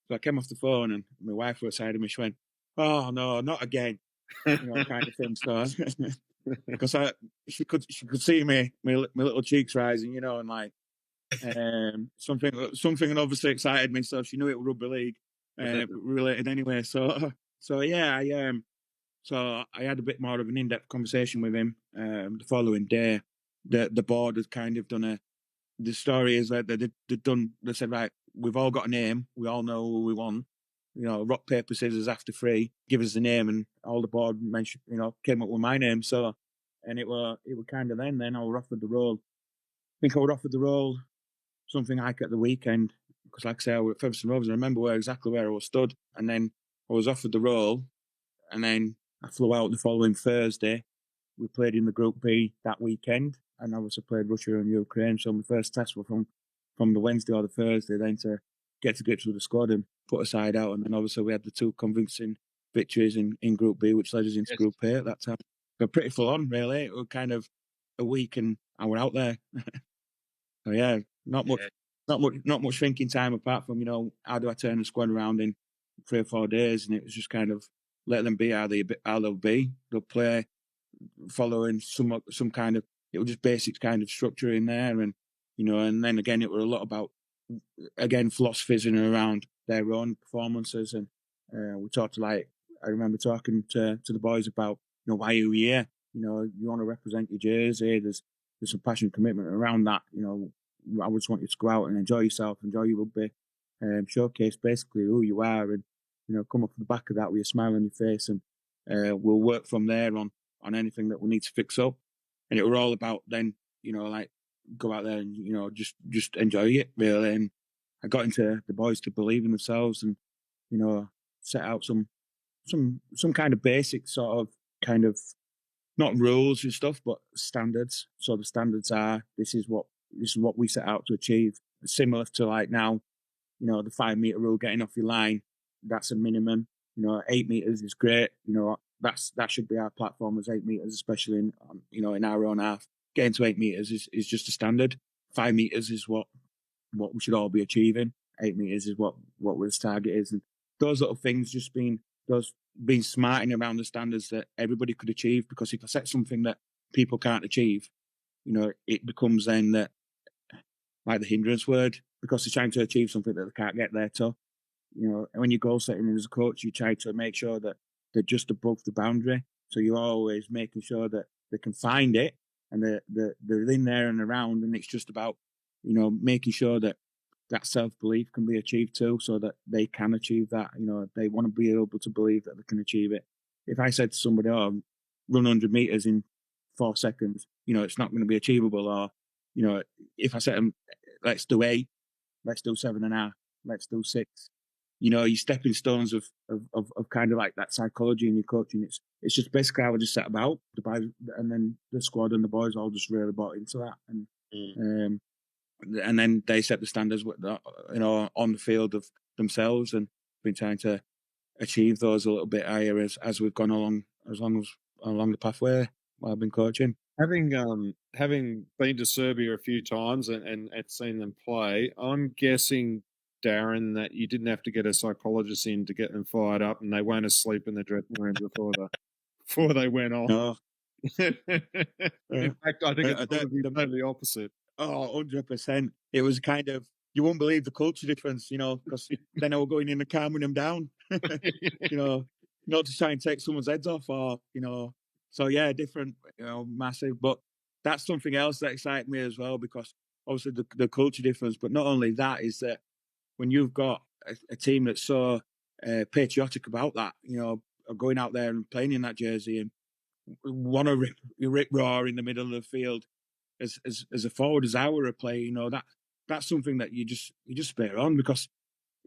So I came off the phone, and my wife was beside me. She went, oh no, not again, kind of thing. So because she could see my little cheeks rising, and like something obviously excited me. So she knew it was rugby league related anyway. So yeah, so I had a bit more of an in-depth conversation with him the following day. The board had kind of done the story is that they said, right, we've all got a name, we all know who we want. Rock, paper, scissors after 3, give us the name, and all the board mentioned, came up with my name. So, and it were kind of then I was offered the role. I think I was offered the role something like at the weekend, because like I say, I was at Featherstone Rovers. I remember exactly where I was stood, and then I was offered the role, and then I flew out the following Thursday. We played in the Group B that weekend, and obviously played Russia and Ukraine. So my first test were from the Wednesday or the Thursday, then to get through the squad and put a side out. And then obviously we had the 2 convincing victories in Group B, which led us into Group A at that time. But pretty full on, really. It was kind of a week and I were out there. So yeah, not much thinking time apart from, how do I turn the squad around in 3 or 4 days? And it was just kind of let them be how they'll be. They'll play following some kind of, it was just basic kind of structure in there. And, and then again, it was a lot about, philosophies in and around their own performances. And we talked I remember talking to the boys about, why are you here? You want to represent your jersey. There's some passion and commitment around that. I just want you to go out and enjoy yourself, enjoy your rugby, showcase basically who you are, and come off the back of that with a smile on your face. And we'll work from there on anything that we need to fix up. And it were all about then, like go out there and just enjoy it really. And I got into the boys to believe in themselves and set out some kind of basic sort of not rules and stuff, but standards. So the standards are this is what we set out to achieve. Similar to like now, the 5 meter rule, getting off your line, that's a minimum. 8 meters is great. That should be our platform as 8 meters, especially in our own half. Getting to 8 meters is just a standard. 5 meters is what we should all be achieving. 8 meters is what the target is. And those little things just being smarting around the standards that everybody could achieve, because if I set something that people can't achieve, it becomes then that like the hindrance word, because they're trying to achieve something that they can't get there to. And when you're goal setting as a coach, you try to make sure that they're just above the boundary. So you're always making sure that they can find it and they're in there and around, and it's just about, making sure that self-belief can be achieved too, so that they can achieve that. They want to be able to believe that they can achieve it. If I said to somebody, run 100 meters in 4 seconds, it's not going to be achievable. Or, if I said them, let's do 8, let's do 7.5, let's do 6. Your stepping stones of kind of like that psychology in your coaching. It's just basically how I just set about the boys, and then the squad and the boys all just really bought into that. And then they set the standards, on the field of themselves, and been trying to achieve those a little bit higher as we've gone along the pathway while I've been coaching. Having been to Serbia a few times and seen them play, I'm guessing, Darren, that you didn't have to get a psychologist in to get them fired up, and they weren't asleep in the dressing room before they went on. No. In fact, I think it's probably totally opposite. Oh, 100%. It was kind of, you won't believe the culture difference, because then I was going in and calming them down, not to try and take someone's heads off or, so yeah, different, massive. But that's something else that excited me as well, because obviously the culture difference, but not only that, is that when you've got a team that's so patriotic about that, going out there and playing in that jersey and want to rip roar in the middle of the field, as a forward, as our play, that's something that you just spare on, because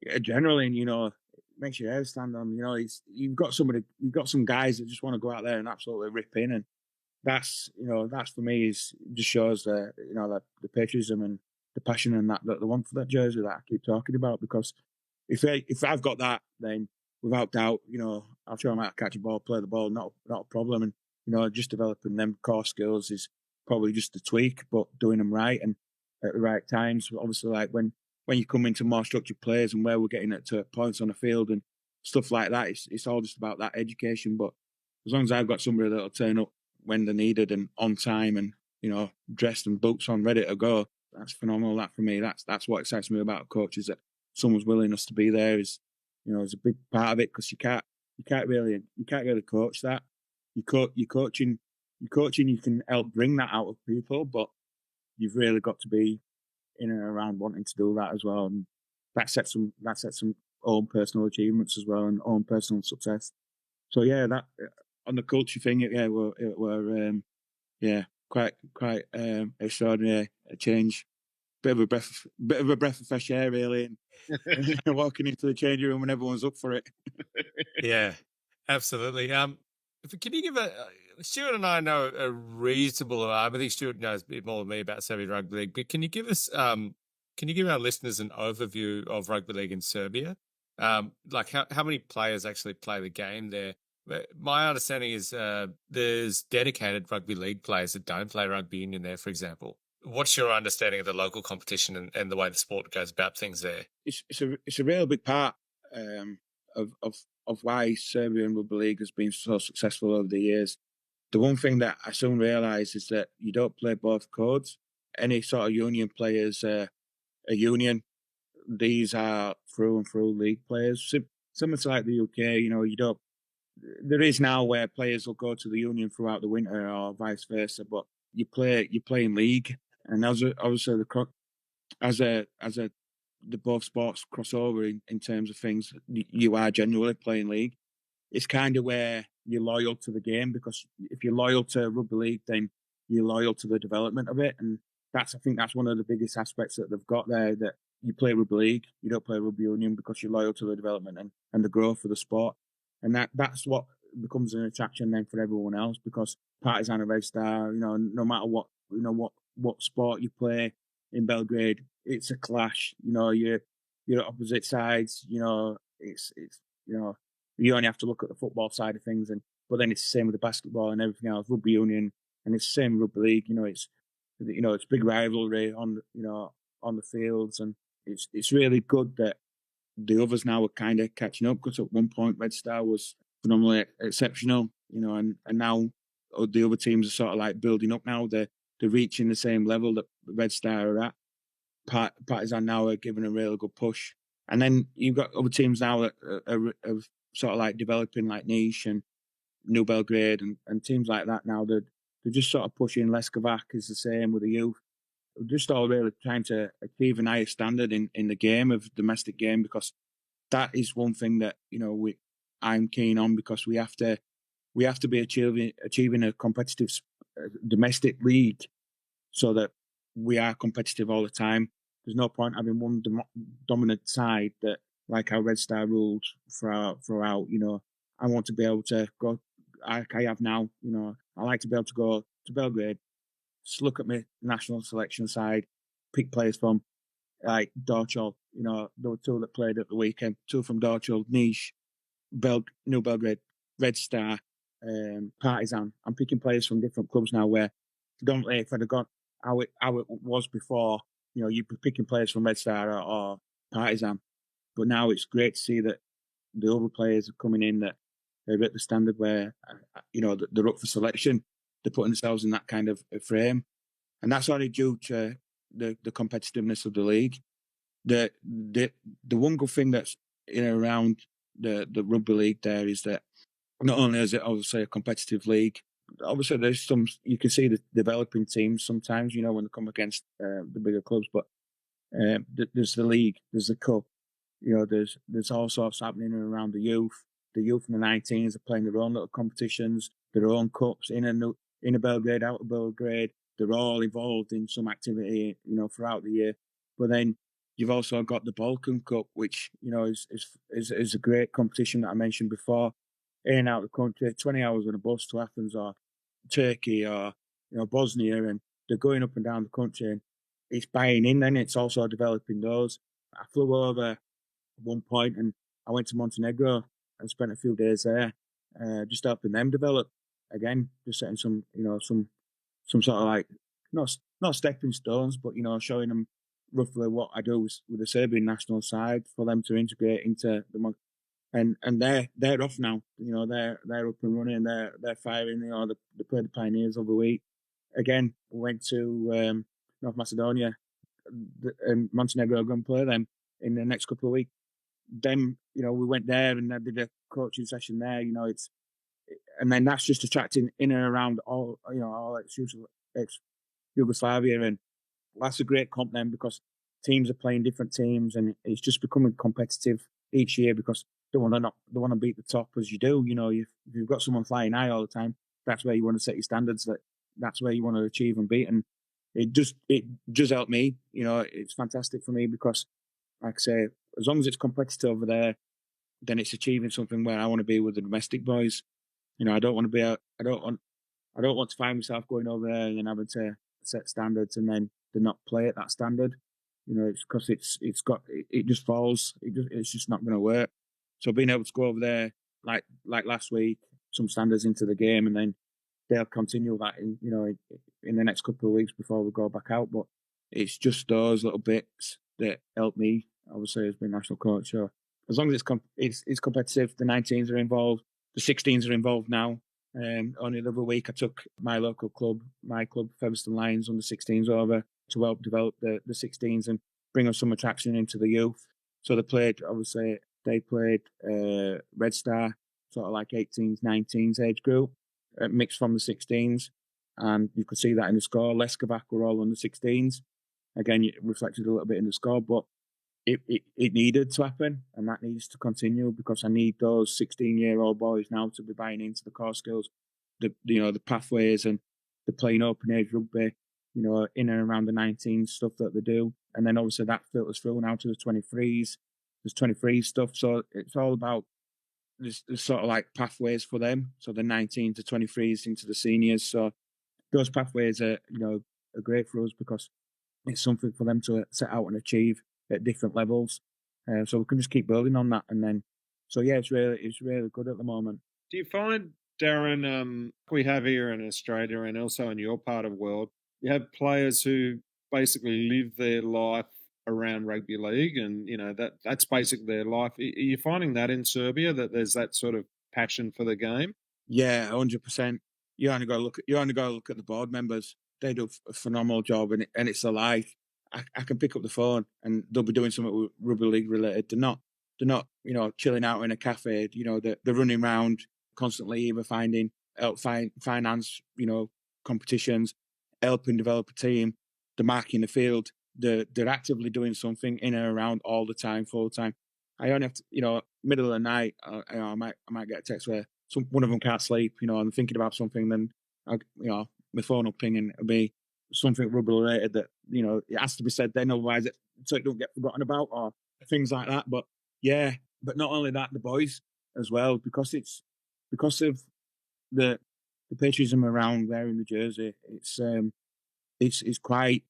adrenaline, it makes your hair stand on. You've got some guys that just want to go out there and absolutely rip in, and that's for me just shows the patriotism and the passion and that the one for that jersey that I keep talking about. Because if I've got that, then without doubt, I'll show them how to catch a ball, play the ball, not a problem. And just developing them core skills is probably just a tweak, but doing them right and at the right times. Obviously, like when you come into more structured plays and where we're getting to points on the field and stuff like that, it's all just about that education. But as long as I've got somebody that'll turn up when they're needed and on time and dressed and boots on, ready to go, that's phenomenal. That for me, that's what excites me about a coach, is that someone's willingness to be there is a big part of it, because you can't really coach that. You're coaching, you can help bring that out of people, but you've really got to be in and around wanting to do that as well. And that sets some own personal achievements as well and own personal success. So yeah, that on the culture thing, yeah, we're quite extraordinary. A change, bit of a breath of fresh air, really, and walking into the changing room when everyone's up for it. Yeah, absolutely. Can you give Stuart and I know a reasonable, I think Stuart knows a bit more than me about Serbian Rugby League, but can you give our listeners an overview of Rugby League in Serbia? Like how many players actually play the game there? My understanding is there's dedicated Rugby League players that don't play rugby union there, for example. What's your understanding of the local competition and the way the sport goes about things there? It's a real big part of why Serbian Rugby League has been so successful over the years. The one thing that I soon realised is that you don't play both codes. Any sort of union players a union. These are through and through league players. Similar to like the UK, you don't. There is now where players will go to the union throughout the winter or vice versa, but you play in league, and obviously the both sports cross over in terms of things. You are generally playing league. It's kind of where you're loyal to the game, because if you're loyal to rugby league, then you're loyal to the development of it. And I think that's one of the biggest aspects that they've got there, that you play rugby league, you don't play rugby union, because you're loyal to the development and the growth of the sport. And that's what becomes an attraction then for everyone else, because Partizan and Red Star, no matter what sport you play in Belgrade, it's a clash. You're at opposite sides. It's you only have to look at the football side of things, but then it's the same with the basketball and everything else, rugby union, and it's the same with rugby league. It's big rivalry on the fields, and it's really good that the others now are kind of catching up, because at one point Red Star was phenomenally exceptional, and now the other teams are sort of like building up now. They're reaching the same level that Red Star are at. Partizan now are giving a really good push. And then you've got other teams now that are sort of like developing, like Niche and New Belgrade and teams like that now. They're just sort of pushing. Leskovac is the same with the youth. We're just all really trying to achieve an higher standard in the game, of domestic game, because that is one thing that I'm keen on, because we have to be achieving a competitive domestic league, so that we are competitive all the time. There's no point having one dominant side that, like how Red Star ruled throughout. I want to be able to go, like I have now. I like to be able to go to Belgrade, just look at my national selection side, pick players from like Dorchol. There were two that played at the weekend, two from Dorchol, Niche, New Belgrade, Red Star, Partizan. I'm picking players from different clubs now, where predominantly if I'd have got how it was before, you'd be picking players from Red Star or Partizan. But now it's great to see that the other players are coming in, that they're at the standard where, they're up for selection. They're putting themselves in that kind of frame. And that's only due to the competitiveness of the league. The one good thing that's in and around the rugby league there is that not only is it obviously a competitive league, obviously there's some, you can see the developing teams sometimes, when they come against the bigger clubs, but there's the league, there's the cup, there's all sorts happening around the youth. The youth and the 19s are playing their own little competitions, their own cups in a Belgrade, out of Belgrade. They're all involved in some activity, throughout the year. But then you've also got the Balkan Cup, which is a great competition that I mentioned before. In and out of the country, 20 hours on a bus to Athens or Turkey or Bosnia, and they're going up and down the country. And it's buying in. Then it's also developing those. I flew over at one point and I went to Montenegro and spent a few days there, just helping them develop. Again, just setting some sort of like not stepping stones, but showing them roughly what I do with the Serbian national side for them to integrate into the. And they're off now. They're up and running. They're firing. They played the Pioneers over the week. Again, we went to North Macedonia, and Montenegro are going to play them in the next couple of weeks. Then we went there and I did a coaching session there. And then that's just attracting in and around all ex-Yugoslavia, and that's a great comp then, because teams are playing different teams, and it's just becoming competitive each year, because they want to beat the top as you do. If you've got someone flying high all the time, that's where you want to set your standards. That's where you want to achieve and beat, and it just helped me. It's fantastic for me, because, like I say, as long as it's competitive over there, then it's achieving something where I want to be with the domestic boys. I don't want to find myself going over there and then having to set standards and then to not play at that standard. It's because it just falls. It's just not going to work. So being able to go over there, like last week, some standards into the game, and then they'll continue that in the next couple of weeks before we go back out. But it's just those little bits that help me, obviously, as being national coach. So as long as it's competitive, the 19s are involved, the 16s are involved now. Only the other week, I took my local club, Featherstone Lions, under 16s over to help develop the 16s and bring us some attraction into the youth. So they played Red Star, sort of like 18s, 19s age group, mixed from the 16s. And you could see that in the score. Leskovac were all under 16s. Again, it reflected a little bit in the score, but it needed to happen, and that needs to continue, because I need those 16-year-old boys now to be buying into the core skills, the pathways, and the playing open age rugby, in and around the 19 stuff that they do, and then obviously that filters through now to the 23s. There's 23 stuff, so it's all about there's sort of like pathways for them. So the 19 to 23s into the seniors. So those pathways are great for us, because it's something for them to set out and achieve at different levels. So we can just keep building on that, and then it's really good at the moment. Do you find, Darren, we have here in Australia and also in your part of the world, you have players who basically live their life around rugby league, and that's basically their life. Are you finding that in Serbia, that there's that sort of passion for the game? Yeah, 100%. You only got to look at the board members. They do a phenomenal job, and it's a life. I can pick up the phone and they'll be doing something with rugby league related. They're not chilling out in a cafe. They're running around constantly, either finance competitions, helping develop a team, they're marking the field. They're actively doing something in and around all the time, full time. I only have to, middle of the night, I might get a text where one of them can't sleep, I'm thinking about something, then my phone will ping and it'll be something rugby related that, it has to be said then, otherwise so it don't get forgotten about, or things like that. But but not only that, the boys as well, because of the patriotism around wearing the jersey. It's quite,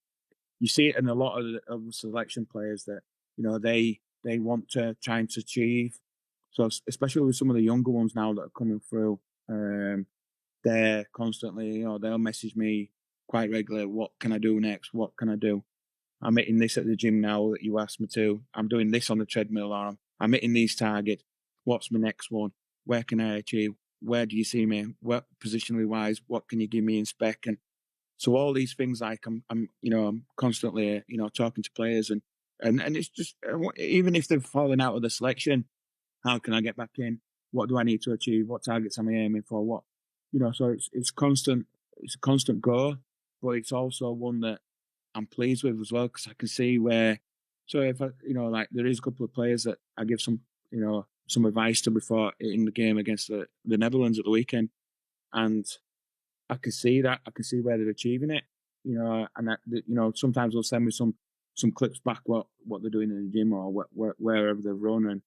you see it in a lot of the selection players that, they want to try and achieve. So especially with some of the younger ones now that are coming through, they're constantly, they'll message me quite regularly. What can I do next? What can I do? I'm hitting this at the gym now that you asked me to. I'm doing this on the treadmill, or I'm hitting these targets. What's my next one? Where can I achieve? Where do you see me? What positionally wise? What can you give me in spec? And so all these things, like I'm constantly, talking to players, and it's just, even if they've fallen out of the selection, how can I get back in? What do I need to achieve? What targets am I aiming for? What, so it's constant. It's a constant go, but it's also one that I'm pleased with as well, because I can see where. So if I, like there is a couple of players that I give some advice to before in the game against the Netherlands at the weekend, and I can see that. I can see where they're achieving it, and that, sometimes they'll send me some clips back what they're doing in the gym, or wherever they've run, and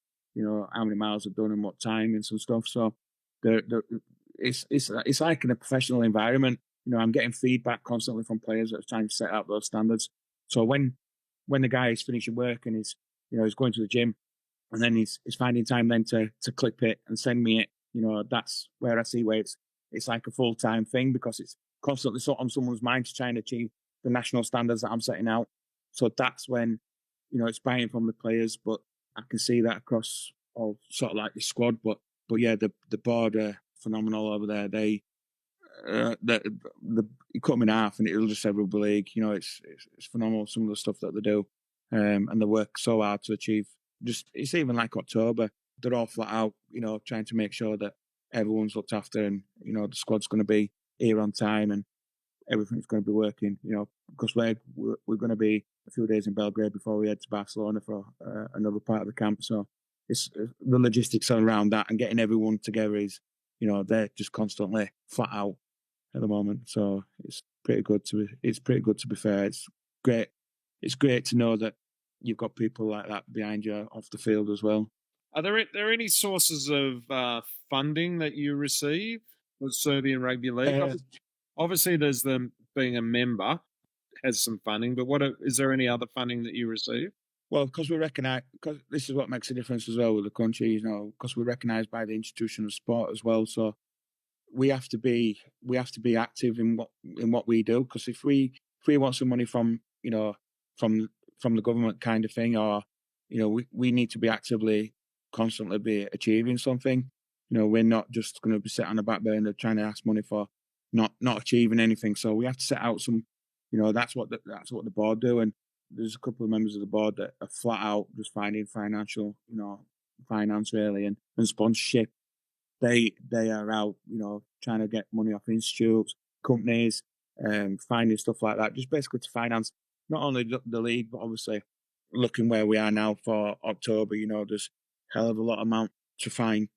how many miles they've done and what time and some stuff. So it's like in a professional environment. I'm getting feedback constantly from players that are trying to set out those standards. So when the guy is finishing work and he's going to the gym, and then he's finding time then to clip it and send me it, that's where I see where it's like a full-time thing, because it's constantly sort on someone's mind to try and achieve the national standards that I'm setting out. So that's when, it's buying from the players, but I can see that across all sort of like the squad. But yeah, the board are phenomenal over there. They you cut them in half and it'll just say rugby league. It's phenomenal, some of the stuff that they do, and they work so hard to achieve. Just, it's even like October, they're all flat out, trying to make sure that everyone's looked after, and the squad's going to be here on time, and everything's going to be working. Because we're going to be a few days in Belgrade before we head to Barcelona for another part of the camp. So it's the logistics around that, and getting everyone together is, they're just constantly flat out at the moment. So it's pretty good to be fair. It's great. It's great to know that you've got people like that behind you off the field as well. Are there any sources of funding that you receive with Serbian Rugby League? Obviously, there's them being a member has some funding, but is there any other funding that you receive? Well, because because this is what makes a difference as well with the country, because we're recognised by the institution of sport as well. So we have to be active in what we do. Because if we want some money from the government kind of thing, or we need to be actively constantly be achieving something. We're not just going to be sitting on the back burner trying to ask money for not achieving anything. So we have to set out some, that's what the board do. And there's a couple of members of the board that are flat out just finding financial, finance really, and sponsorship. They are out, trying to get money off institutes, companies, finding stuff like that, just basically to finance not only the league, but obviously, looking where we are now for October, there's a hell of a lot amount to find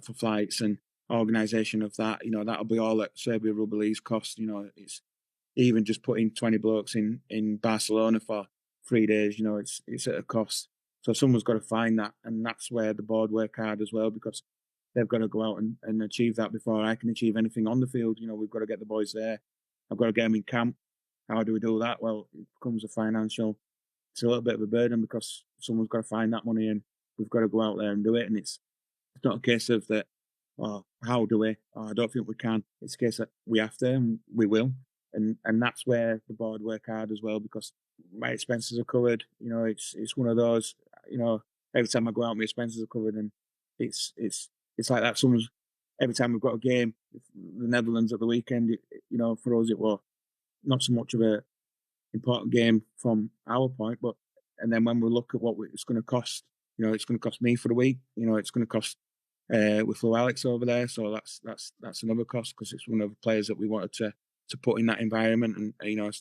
for flights and organisation of that. That'll be all at Serbia Rugby League's cost. It's even just putting 20 blokes in Barcelona for 3 days. It's at a cost. So someone's got to find that, and that's where the board work hard as well, because they've got to go out and achieve that before I can achieve anything on the field. We've got to get the boys there. I've got to get them in camp. How do we do that? Well, it becomes it's a little bit of a burden, because someone's got to find that money, and we've got to go out there and do it. And it's not a case of that, oh, how do we? Oh, I don't think we can. It's a case that we have to, and we will. And that's where the board work hard as well, because my expenses are covered. It's one of those, every time I go out, my expenses are covered, and it's like that. Every time we've got a game, the Netherlands at the weekend, for us it was not so much of a important game from our point, and then when we look at what it's going to cost, it's going to cost me for the week. It's going to cost. We flew Alex over there, so that's another cost, because it's one of the players that we wanted to put in that environment, and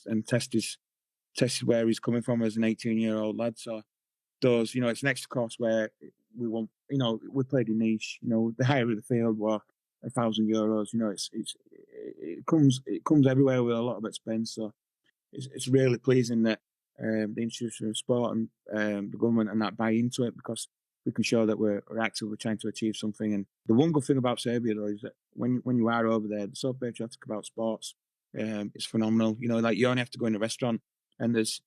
and test where he's coming from as an 18-year-old lad. So those, it's an extra cost where we want, we played in niche. The higher of the field were €1,000. It comes everywhere with a lot of expense. So it's really pleasing that the institution of sport and the government and that buy into it, because we can show that we're actively trying to achieve something. And the one good thing about Serbia, though, is that when you are over there, they're so patriotic about sports. It's phenomenal. Like, you only have to go in a restaurant, and there's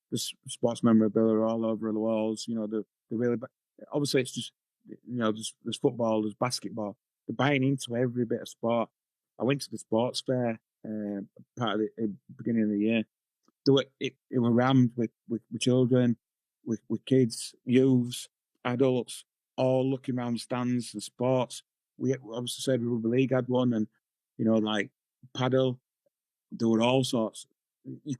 sports memorabilia all over the walls. They're really, obviously it's just, there's football, there's basketball. They're buying into every bit of sport. I went to the sports fair part of the beginning of the year. It were rammed with children, with kids, youths, adults, all looking around the stands, the sports. We obviously Serbia Rugby League had one, and like paddle. There were all sorts. I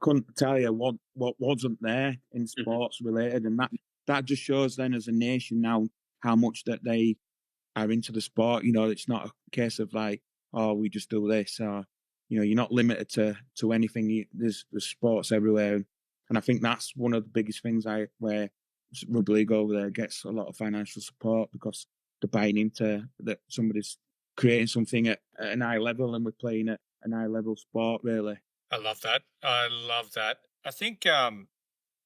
couldn't tell you what wasn't there in sports related, and that just shows then as a nation now how much that they are into the sport. It's not a case of like, oh, we just do this, or you're not limited to anything. There's sports everywhere, and I think that's one of the biggest things where Rugby League over there gets a lot of financial support, because they're buying into that somebody's creating something at an high level, and we're playing at an high level sport, really. I love that. I think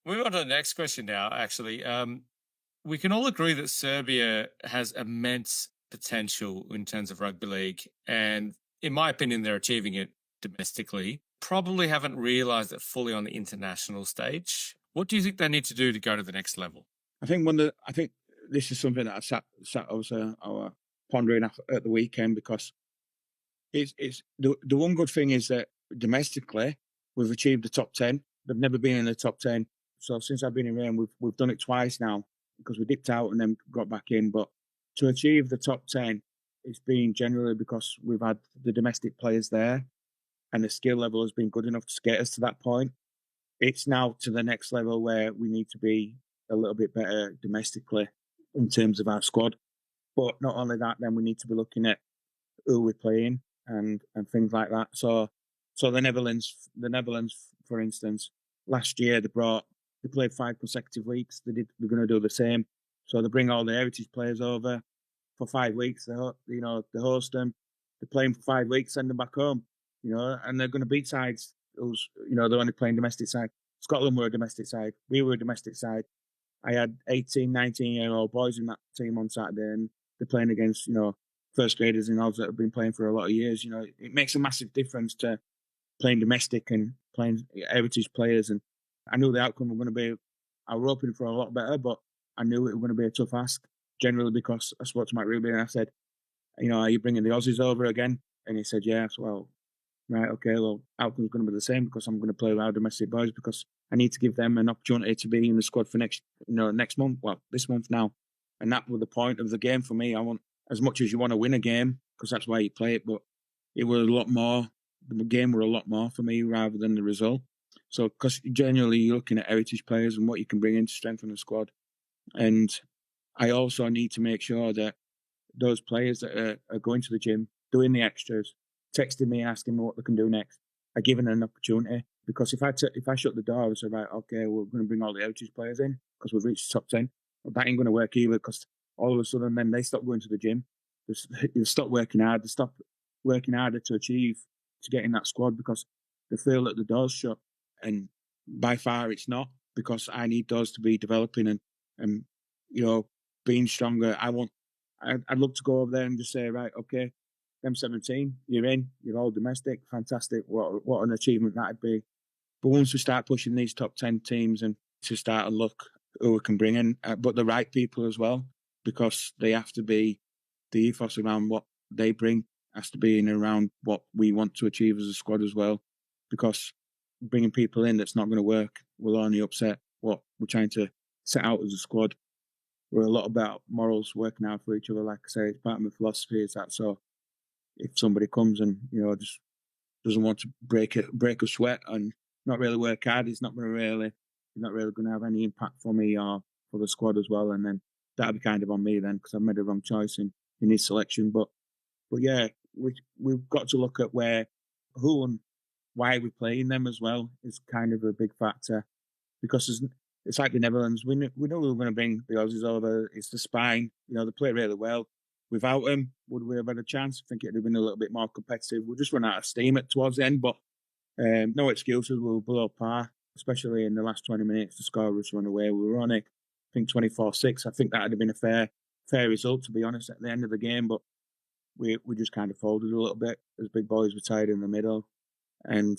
moving on to the next question now, actually. We can all agree that Serbia has immense potential in terms of rugby league, and in my opinion, they're achieving it domestically. Probably haven't realised it fully on the international stage. What do you think they need to do to go to the next level? I think this is something that I was pondering at the weekend, because it's the one good thing is that domestically we've achieved the top 10. They've never been in the top 10. So since I've been in Rome, we've done it twice now, because we dipped out and then got back in. But to achieve the top 10, it's been generally because we've had the domestic players there, and the skill level has been good enough to get us to that point. It's now to the next level where we need to be a little bit better domestically in terms of our squad. But not only that, then we need to be looking at who we're playing and things like that. So the Netherlands, for instance, last year they played 5 consecutive weeks. They're going to do the same. So they bring all the heritage players over for 5 weeks. They host them. They play them for 5 weeks, send them back home. And they're going to beat sides who's, they're only playing domestic side. Scotland were a domestic side. We were a domestic side. I had 18, 19-year-old boys in that team on Saturday, and they're playing against, first graders and all that have been playing for a lot of years. It makes a massive difference to playing domestic and playing heritage players. And I knew the outcome was going to be, I was hoping for a lot better, but I knew it was going to be a tough ask, generally because I spoke to Mike Ruby and I said, are you bringing the Aussies over again? And he said, yes. Well, right, okay, well, outcome's going to be the same, because I'm going to play with our domestic boys, because I need to give them an opportunity to be in the squad for next month. Well, this month now. And that was the point of the game for me. I want, as much as you want to win a game, because that's why you play it, but it was a lot more, the game were a lot more for me rather than the result. So, because generally you're looking at heritage players and what you can bring in to strengthen the squad. And I also need to make sure that those players that are going to the gym, doing the extras, texting me, asking me what they can do next, are given an opportunity, Because if I shut the door and say, right, okay, we're going to bring all the heritage players in because we've reached the top 10, well, that ain't going to work either, because all of a sudden then they stop going to the gym. They stop working hard. They stop working harder to get in that squad because they feel that the door's shut. And by far it's not, because I need those to be developing and being stronger. I'd love to go over there and just say, right, okay, them 17, you're in, you're all domestic, fantastic. What an achievement that'd be. But once we start pushing these top 10 teams and to start to look who we can bring in, but the right people as well, because they have to be, the ethos around what they bring has to be in and around what we want to achieve as a squad as well. Because bringing people in that's not going to work will only upset what we're trying to set out as a squad. We're a lot about morals, working out for each other. Like I say, it's part of my philosophy is that. So if somebody comes and just doesn't want to break a sweat and not really work hard, he's not really going to have any impact for me or for the squad as well. And then that'll be kind of on me then, because I've made a wrong choice in his selection. But yeah, we've got to look at who and why we're playing them as well is kind of a big factor, because it's like the Netherlands. We know we were going to bring the Aussies over. It's the spine. They play really well. Without them, would we have had a chance? I think it'd have been a little bit more competitive. We'll just run out of steam towards the end, but no excuses. We were below par, especially in the last 20 minutes. The score was run away. We were on it, I think 24-6. I think that would have been a fair result, to be honest, at the end of the game. But we just kind of folded a little bit as big boys were tired in the middle. And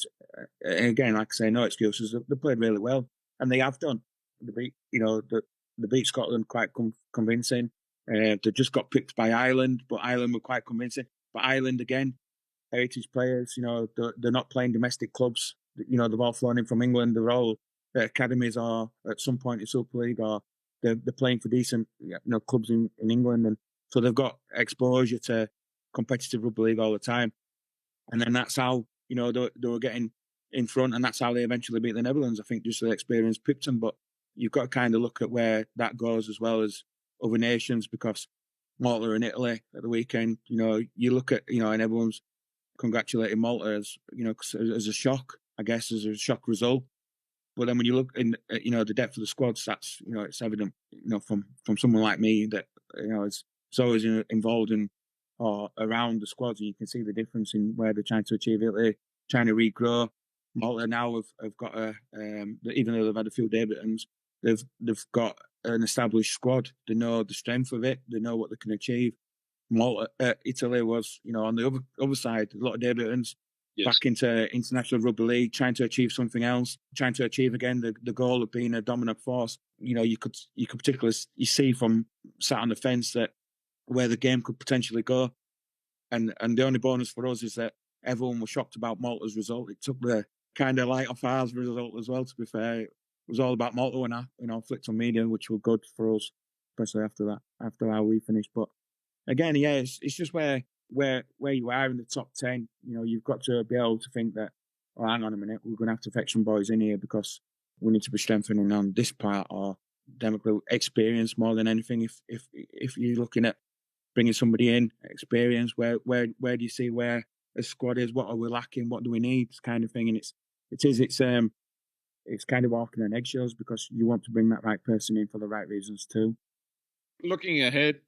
again, like I say, no excuses. They played really well, and they have done. They beat Scotland quite convincing. They just got picked by Ireland, but Ireland were quite convincing. But Ireland, again, heritage players, they're not playing domestic clubs. They've all flown in from England. They're all at academies or at some point in Super League, or they're playing for decent clubs in England. And so they've got exposure to competitive rugby league all the time. And then that's how, they were getting in front, and that's how they eventually beat the Netherlands. I think just the experience pipped them. But you've got to kind of look at where that goes as well as other nations, because Malta and Italy at the weekend, you look at, and everyone's congratulating Malta as, as a shock, I guess, as a shock result. But then when you look in, the depth of the squads, that's, it's evident, from someone like me that, is always involved in or around the squads, and you can see the difference in where they're trying to achieve it. They're trying to regrow. Malta now have got even though they've had a few debutants, they've got an established squad. They know the strength of it. They know what they can achieve. Malta, Italy was, on the other side, a lot of debutants back into international rugby league, trying to achieve something else, trying to achieve again the goal of being a dominant force. You could particularly see from sat on the fence that where the game could potentially go. And the only bonus for us is that everyone was shocked about Malta's result. It took the kind of light off ours result as well, to be fair. It was all about Malta when I flicked on media, which were good for us, especially after how we finished. But again, yeah, it's just where you are in the top 10. You've got to be able to think that, oh, hang on a minute, we're going to have to fetch some boys in here because we need to be strengthening on this part or experience more than anything. If you're looking at bringing somebody in, experience, where do you see where a squad is? What are we lacking? What do we need? This kind of thing. And it's kind of walking on eggshells because you want to bring that right person in for the right reasons too. Looking ahead,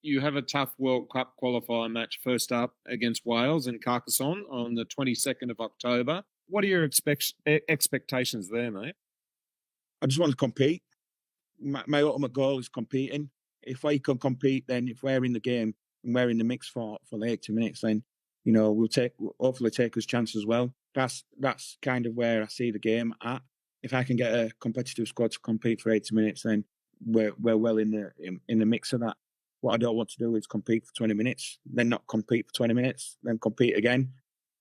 you have a tough World Cup qualifier match first up against Wales in Carcassonne on the 22nd of October. What are your expectations there, mate? I just want to compete. My ultimate goal is competing. If I can compete, then if we're in the game and we're in the mix for the 80 minutes, then we'll hopefully take us chance as well. That's kind of where I see the game at. If I can get a competitive squad to compete for 80 minutes, then we're well in the mix of that. What I don't want to do is compete for 20 minutes, then not compete for 20 minutes, then compete again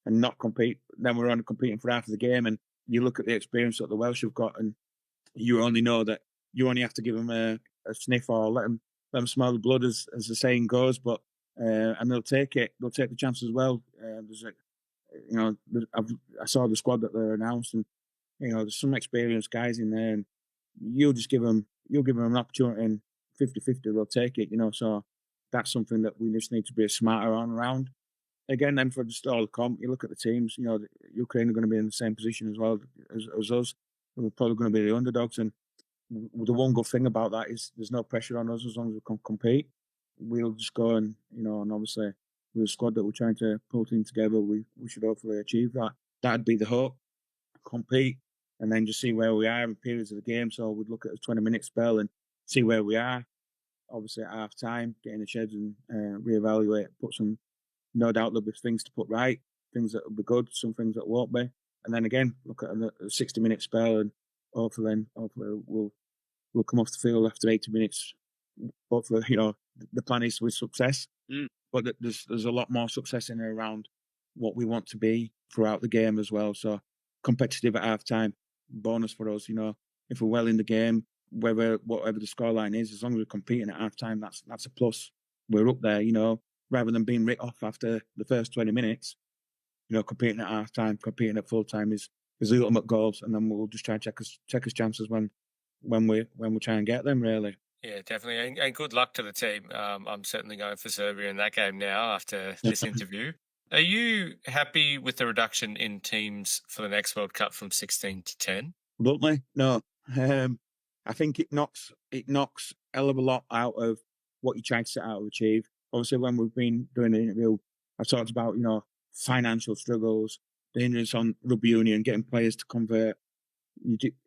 and not compete. Then we're only competing for half of the game. And you look at the experience that the Welsh have got, and you only know that you only have to give them a sniff or let them smell the blood, as the saying goes. But and they'll take it. They'll take the chance as well. I saw the squad that they're announced, and there's some experienced guys in there, and you'll give them an opportunity, and 50-50 they'll take it. So that's something that we just need to be smarter on around. again, then for just all the comp, you look at the teams. You know, Ukraine are going to be in the same position as well as us. We're probably going to be the underdogs, and the one good thing about that is there's no pressure on us as long as we can compete. We'll just go and and obviously with the squad that we're trying to pull in together, we should hopefully achieve that. That'd be the hope. Compete and then just see where we are in periods of the game. So we'd look at a 20-minute spell and see where we are. Obviously at half time, get in the sheds and reevaluate. Put some, no doubt there'll be things to put right, things that will be good, some things that won't be, and then again look at a 60-minute spell and hopefully we'll come off the field after 80 minutes. Hopefully, the plan is with success. But there's a lot more success in and around what we want to be throughout the game as well. So competitive at half time, bonus for us. If we're well in the game, whatever the scoreline is, as long as we're competing at half time, that's a plus. We're up there, rather than being writ off after the first 20 minutes. Competing at half time, competing at full time is the ultimate goals, and then we'll just try and check us chances when we try and get them, really. Yeah, definitely. And good luck to the team. I'm certainly going for Serbia in that game now after this interview. Are you happy with the reduction in teams for the next World Cup from 16 to 10? Bluntly, no. I think it knocks a hell of a lot out of what you're trying to set out to achieve. Obviously, when we've been doing the interview, I've talked about, financial struggles, the hindrance on rugby union, getting players to convert.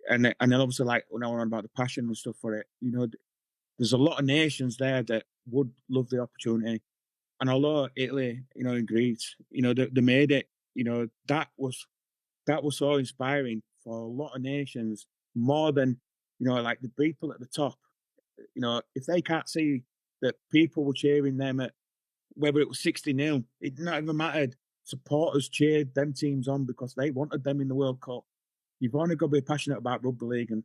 And then obviously, like, when I were on about the passion and stuff for it, there's a lot of nations there that would love the opportunity. And although Italy, and Greece, they made it, that was so inspiring for a lot of nations, more than, like the people at the top. If they can't see that people were cheering them at, whether it was 60-0, it not even mattered. Supporters cheered them teams on because they wanted them in the World Cup. You've only got to be passionate about rugby league, and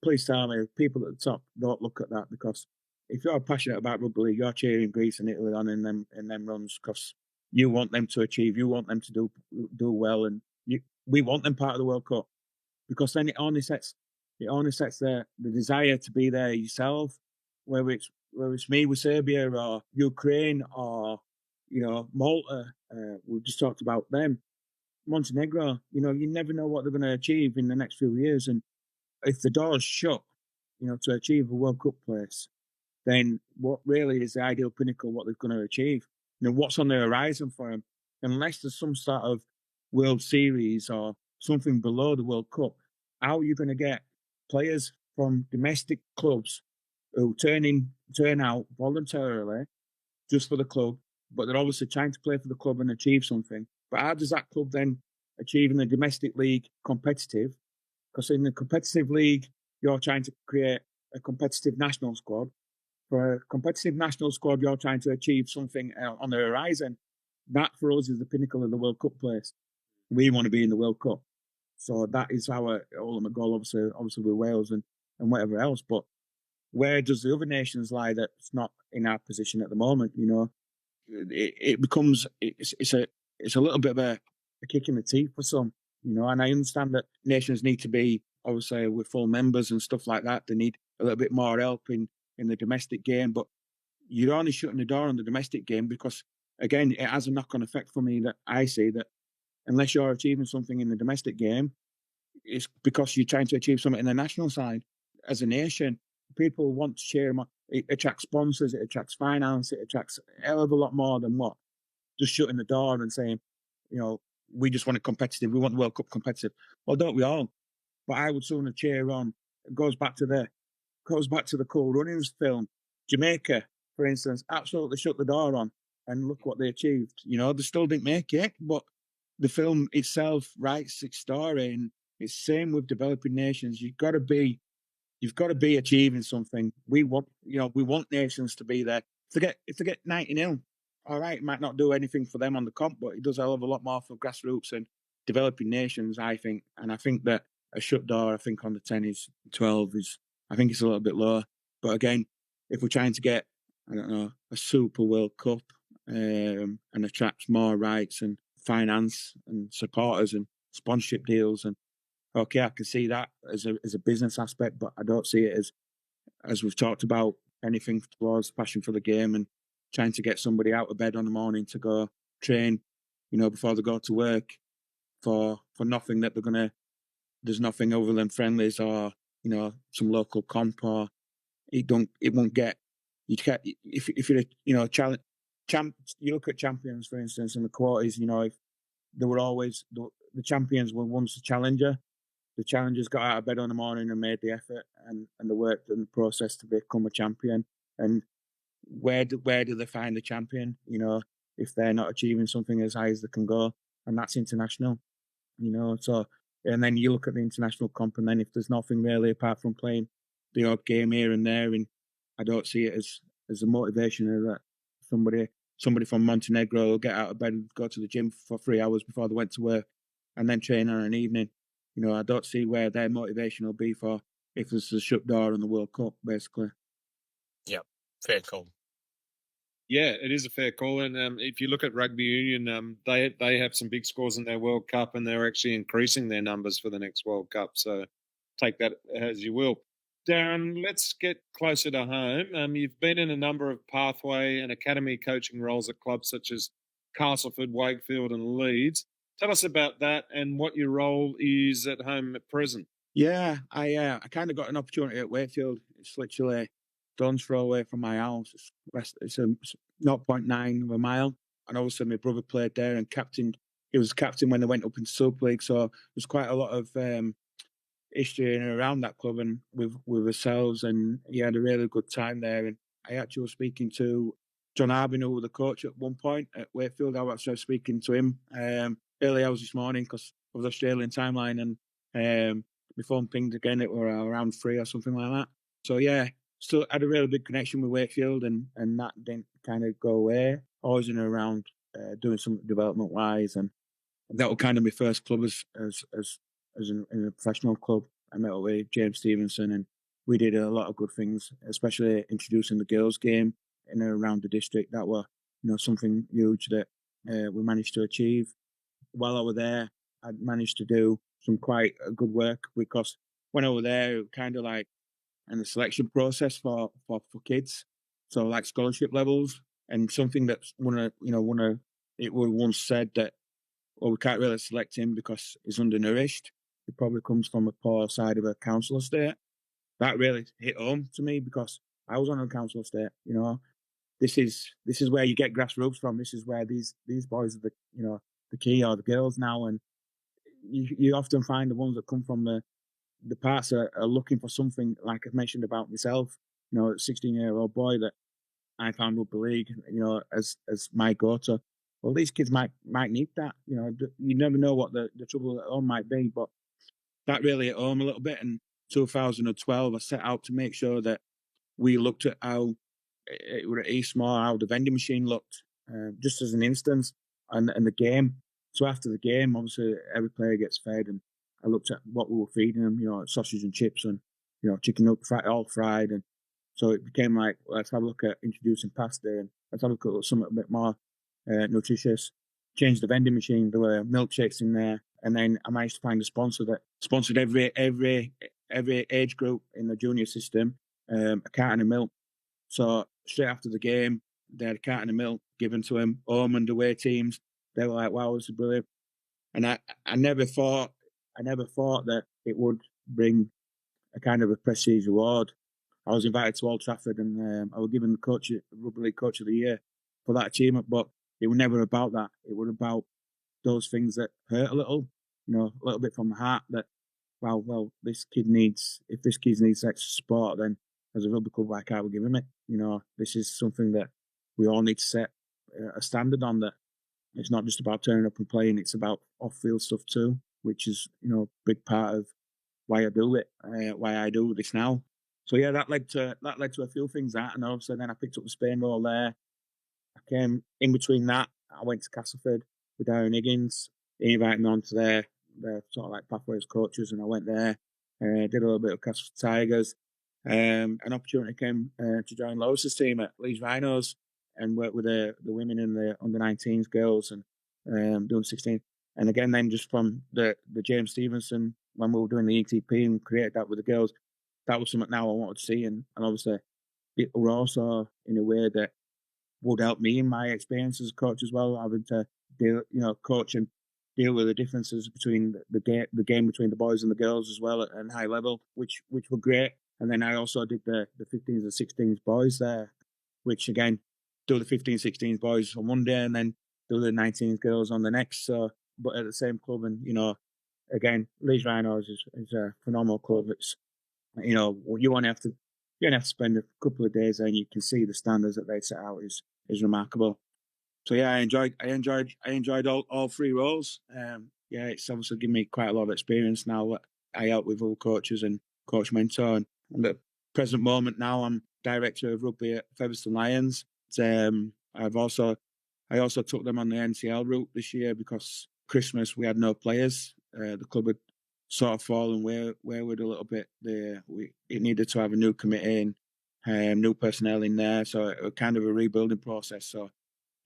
please tell me, people at the top don't look at that, because if you're passionate about rugby league, you're cheering Greece and Italy on in them runs because you want them to achieve, you want them to do well, and we want them part of the World Cup, because then it only sets the desire to be there yourself, whether it's me with Serbia or Ukraine or Malta. We've just talked about them. Montenegro, you never know what they're going to achieve in the next few years, and if the door's shut, to achieve a World Cup place, then what really is the ideal pinnacle, what they're going to achieve? What's on the horizon for them? Unless there's some sort of World Series or something below the World Cup, how are you going to get players from domestic clubs who turn out voluntarily just for the club, but they're obviously trying to play for the club and achieve something? But how does that club then achieve in the domestic league competitive? Because in the competitive league, you're trying to create a competitive national squad. For a competitive national squad, you're trying to achieve something on the horizon. That, for us, is the pinnacle of the World Cup place. We want to be in the World Cup. So that is our ultimate goal, obviously with Wales and whatever else. But where does the other nations lie that's not in our position at the moment? It becomes, it's a little bit of a kick in the teeth for some. And I understand that nations need to be, obviously, with full members and stuff like that. They need a little bit more help in the domestic game, but you're only shutting the door on the domestic game because, again, it has a knock-on effect for me that I see that unless you're achieving something in the domestic game, it's because you're trying to achieve something in the national side. As a nation, people want to cheer them on. It attracts sponsors, it attracts finance, it attracts a hell of a lot more than what just shutting the door and saying, we just want it competitive. We want the World Cup competitive. Well, don't we all? But I would sooner cheer on. It goes back to the Cool Runnings film. Jamaica, for instance, absolutely shut the door on, and look what they achieved. They still didn't make it, but the film itself writes its story, and it's same with developing nations. You've got to be achieving something. We want nations to be there. If they get 90-0, all right, it might not do anything for them on the comp, but it does a hell of a lot more for grassroots and developing nations, I think. And I think that a shut door, I think on the 10 is 12 is, I think it's a little bit lower. But again, if we're trying to get, I don't know, a Super World Cup and attract more rights and finance and supporters and sponsorship deals, and okay, I can see that as a business aspect, but I don't see it as we've talked about, anything towards passion for the game and trying to get somebody out of bed on the morning to go train before they go to work for nothing that there's nothing other than friendlies or, some local comp, or it won't get, you can't, if you're, you look at champions, for instance, in the quarters, if they were always, the champions were once the challenger. The challengers got out of bed in the morning and made the effort and the work and the process to become a champion. And where do they find the champion? If they're not achieving something as high as they can go, and that's international. So, and then you look at the international comp, and then if there's nothing really apart from playing the odd game here and there, and I don't see it as a motivation that somebody from Montenegro will get out of bed and go to the gym for 3 hours before they went to work, and then train on an evening. I don't see where their motivation will be for if there's a shut door in the World Cup, basically. Yep, fair call. Yeah, it is a fair call. And if you look at Rugby Union, they have some big scores in their World Cup, and they're actually increasing their numbers for the next World Cup. So take that as you will. Darren, let's get closer to home. You've been in a number of pathway and academy coaching roles at clubs such as Castleford, Wakefield and Leeds. Tell us about that and what your role is at home at present. Yeah, I kind of got an opportunity at Wakefield. It's literally stone's throw away from my house. It's a 0.9 of a mile. And obviously my brother played there and he was captain when they went up into Super League. So there's quite a lot of history in and around that club and with ourselves. And he had a really good time there. And I actually was speaking to John Arbin, who was the coach at one point at Wakefield. I was actually speaking to him early hours this morning because of the Australian timeline. And my phone pinged again. It were around 3 or something like that. So yeah, still had a really big connection with Wakefield, and that didn't kind of go away. Always in and around doing something development wise, and that was kind of my first club as in a professional club. I met up with James Stevenson, and we did a lot of good things, especially introducing the girls' game in and around the district. That were something huge that we managed to achieve. While I was there, I managed to do some quite good work because when I was there, it was kind of like in the selection process for kids, so like scholarship levels, and something that's it was once said that, well, we can't really select him because he's undernourished. He probably comes from a poor side of a council estate. That really hit home to me because I was on a council estate. This is where you get grassroots from. This is where these boys are the key, or the girls now, and you often find the ones that come from the parts are looking for something, like I've mentioned about myself, a 16-year-old boy that I found Rugby League, as my go-to. Well, these kids might need that. You never know what the trouble at home might be, but that really hit home a little bit. In 2012, I set out to make sure that we looked at how it were at Eastmore, how the vending machine looked, just as an instance, and the game. So after the game, obviously every player gets fed, and I looked at what we were feeding them, sausage and chips and, chicken up, all fried. And so it became like, let's have a look at introducing pasta, and let's have a look at something a bit more nutritious. Changed the vending machine. There were milkshakes in there. And then I managed to find a sponsor that sponsored every age group in the junior system, a carton of milk. So straight after the game, they had a carton of milk given to them, home and away teams. They were like, wow, this is brilliant. And I never thought that it would bring a kind of a prestige award. I was invited to Old Trafford, and I was given the Rugby League Coach of the Year for that achievement. But it was never about that. It was about those things that hurt a little bit from the heart. That well, if this kid needs extra support, then as a rugby club, why can't we give him it? This is something that we all need to set a standard on. That it's not just about turning up and playing; it's about off-field stuff too, which is a big part of why I do it, why I do this now. So yeah, that led to a few things. And obviously then I picked up the Spain role there. I came in between that. I went to Castleford with Darren Higgins. He invited me on to their sort of like pathways coaches, and I went there. Did a little bit of Castleford Tigers. An opportunity came to join Lois's team at Leeds Rhinos and work with the women and the under-19s girls, and doing 16. And again, then just from the James Stevenson, when we were doing the ETP and created that with the girls, that was something now I wanted to see. And obviously it were also in a way that would help me in my experience as a coach as well, having to coach and deal with the differences between the game between the boys and the girls as well at high level, which were great. And then I also did the 15s and 16s boys there, which again, do the 15s, 16s boys on one day and then do the 19s girls on the next. So, but at the same club, and again, Leeds Rhinos is a phenomenal club. It's you only have to spend a couple of days there, and you can see the standards that they set out is remarkable. So yeah, I enjoyed all three roles. It's obviously given me quite a lot of experience now. I help with all coaches and coach mentor, and at the present moment now I'm director of rugby at Featherstone Lions. I also took them on the NCL route this year because Christmas we had no players. The club had sort of fallen wayward a little bit. It needed to have a new committee and new personnel in there, so it was kind of a rebuilding process. So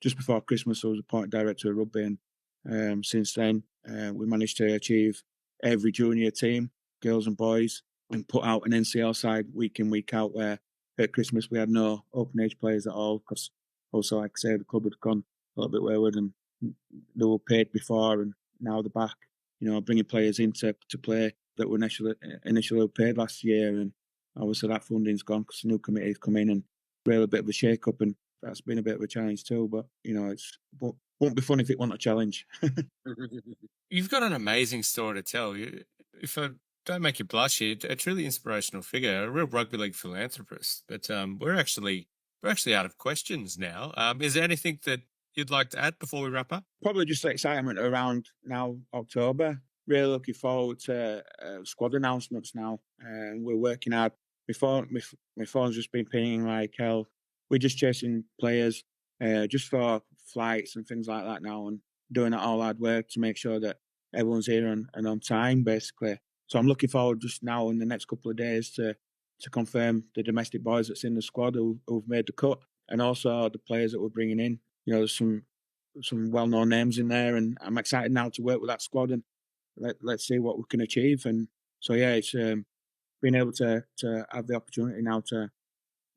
just before Christmas, I was appointed director of rugby, and since then we managed to achieve every junior team, girls and boys, and put out an NCL side week in, week out, where at Christmas we had no open age players at all because also, like I say, the club had gone a little bit wayward and they were paid before and now they're back, bringing players in to play that were initially paid last year. And obviously that funding's gone because the new committee's come in and really a bit of a shake-up, and that's been a bit of a challenge too. But, won't be fun if it wasn't a challenge. You've got an amazing story to tell. If I don't make you blush here, a truly inspirational figure, a real rugby league philanthropist. But we're actually out of questions now. Is there anything that you'd like to add before we wrap up? Probably just the excitement around now October. Really looking forward to squad announcements now. We're working hard. My phone's just been pinging like hell. We're just chasing players just for flights and things like that now, and doing that all hard work to make sure that everyone's here and on time, basically. So I'm looking forward just now in the next couple of days to confirm the domestic boys that's in the squad who've made the cut, and also the players that we're bringing in. There's some well-known names in there, and I'm excited now to work with that squad and let's see what we can achieve. And so yeah, it's being able to have the opportunity now to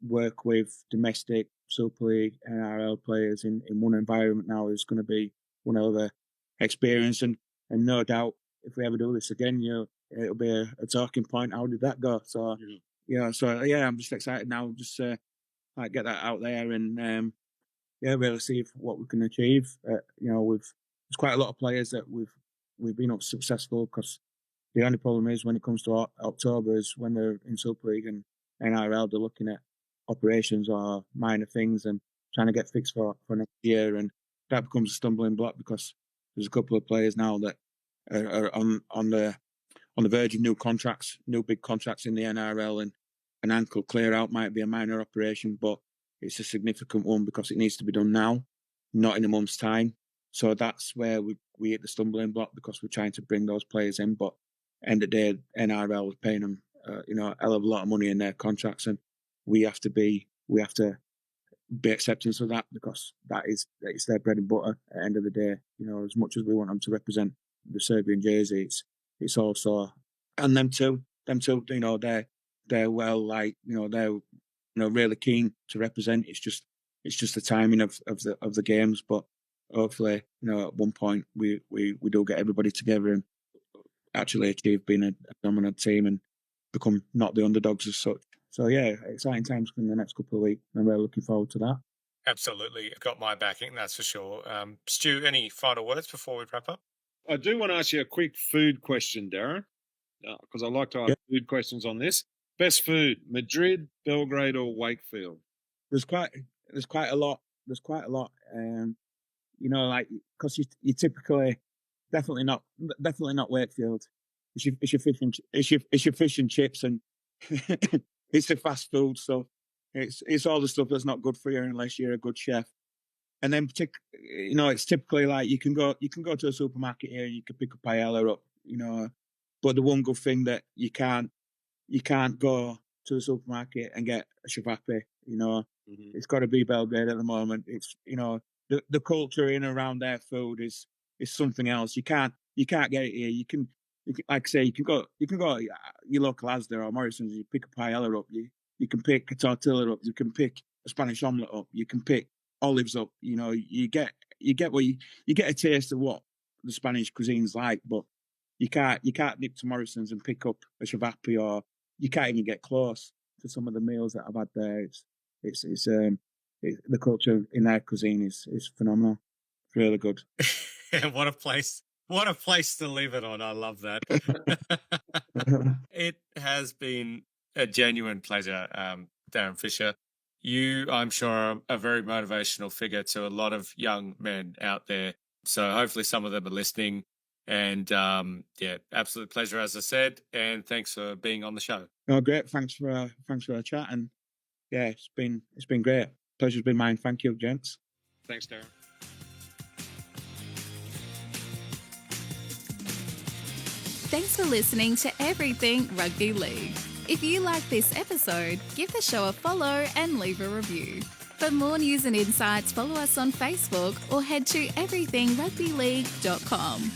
work with domestic Super League NRL players in one environment now is going to be one of the experience, and no doubt if we ever do this again, it'll be a talking point. How did that go? So I'm just excited now, just get that out there and really see what we can achieve. There's quite a lot of players that we've been successful, because the only problem is when it comes to October is when they're in Super League and NRL, they're looking at operations or minor things and trying to get fixed for next year, and that becomes a stumbling block because there's a couple of players now that are on the verge of new big contracts in the NRL, and an ankle clear out might be a minor operation, but it's a significant one because it needs to be done now, not in a month's time. So that's where we hit the stumbling block, because we're trying to bring those players in, but end of the day, NRL is paying them a hell of a lot of money in their contracts, and we have to be acceptance of that, because it's their bread and butter at the end of the day. As much as we want them to represent the Serbian jersey, it's also, and them too, they're well, they're really keen to represent. It's just the timing of the games, but hopefully, at one point we do get everybody together and actually achieve being a dominant team and become not the underdogs as such. So yeah, exciting times in the next couple of weeks. I'm really looking forward to that. Absolutely. Got my backing, that's for sure. Stu, any final words before we wrap up? I do want to ask you a quick food question, Darren, because I like to ask food questions on this. Best food, Madrid, Belgrade, or Wakefield? There's quite a lot. Because you typically definitely not Wakefield. It's your fish and chips, and it's the fast food stuff. It's all the stuff that's not good for you unless you're a good chef. And then it's typically like you can go to a supermarket here, you can pick a paella up, but the one good thing that you can't go to the supermarket and get a chavapi, It's got to be Belgrade at the moment. It's the culture in and around their food is something else. You can't get it here. You can like I say, you can go your local Asda or Morrison's, you pick a paella up, you can pick a tortilla up, you can pick a Spanish omelette up, you can pick olives up, you get you get you get a taste of what the Spanish cuisine's like, but you can't nip to Morrison's and pick up a chavapi, or you can't even get close to some of the meals that I've had there. The culture in their cuisine is phenomenal. It's really good. What a place! What a place to leave it on. I love that. It has been a genuine pleasure, Darren Fisher. You, I'm sure, are a very motivational figure to a lot of young men out there. So hopefully some of them are listening. And absolute pleasure, as I said. And thanks for being on the show. Oh, great. Thanks for the chat. And yeah, it's been great. Pleasure's been mine. Thank you, gents. Thanks, Darren. Thanks for listening to Everything Rugby League. If you like this episode, give the show a follow and leave a review. For more news and insights, follow us on Facebook or head to everythingrugbyleague.com.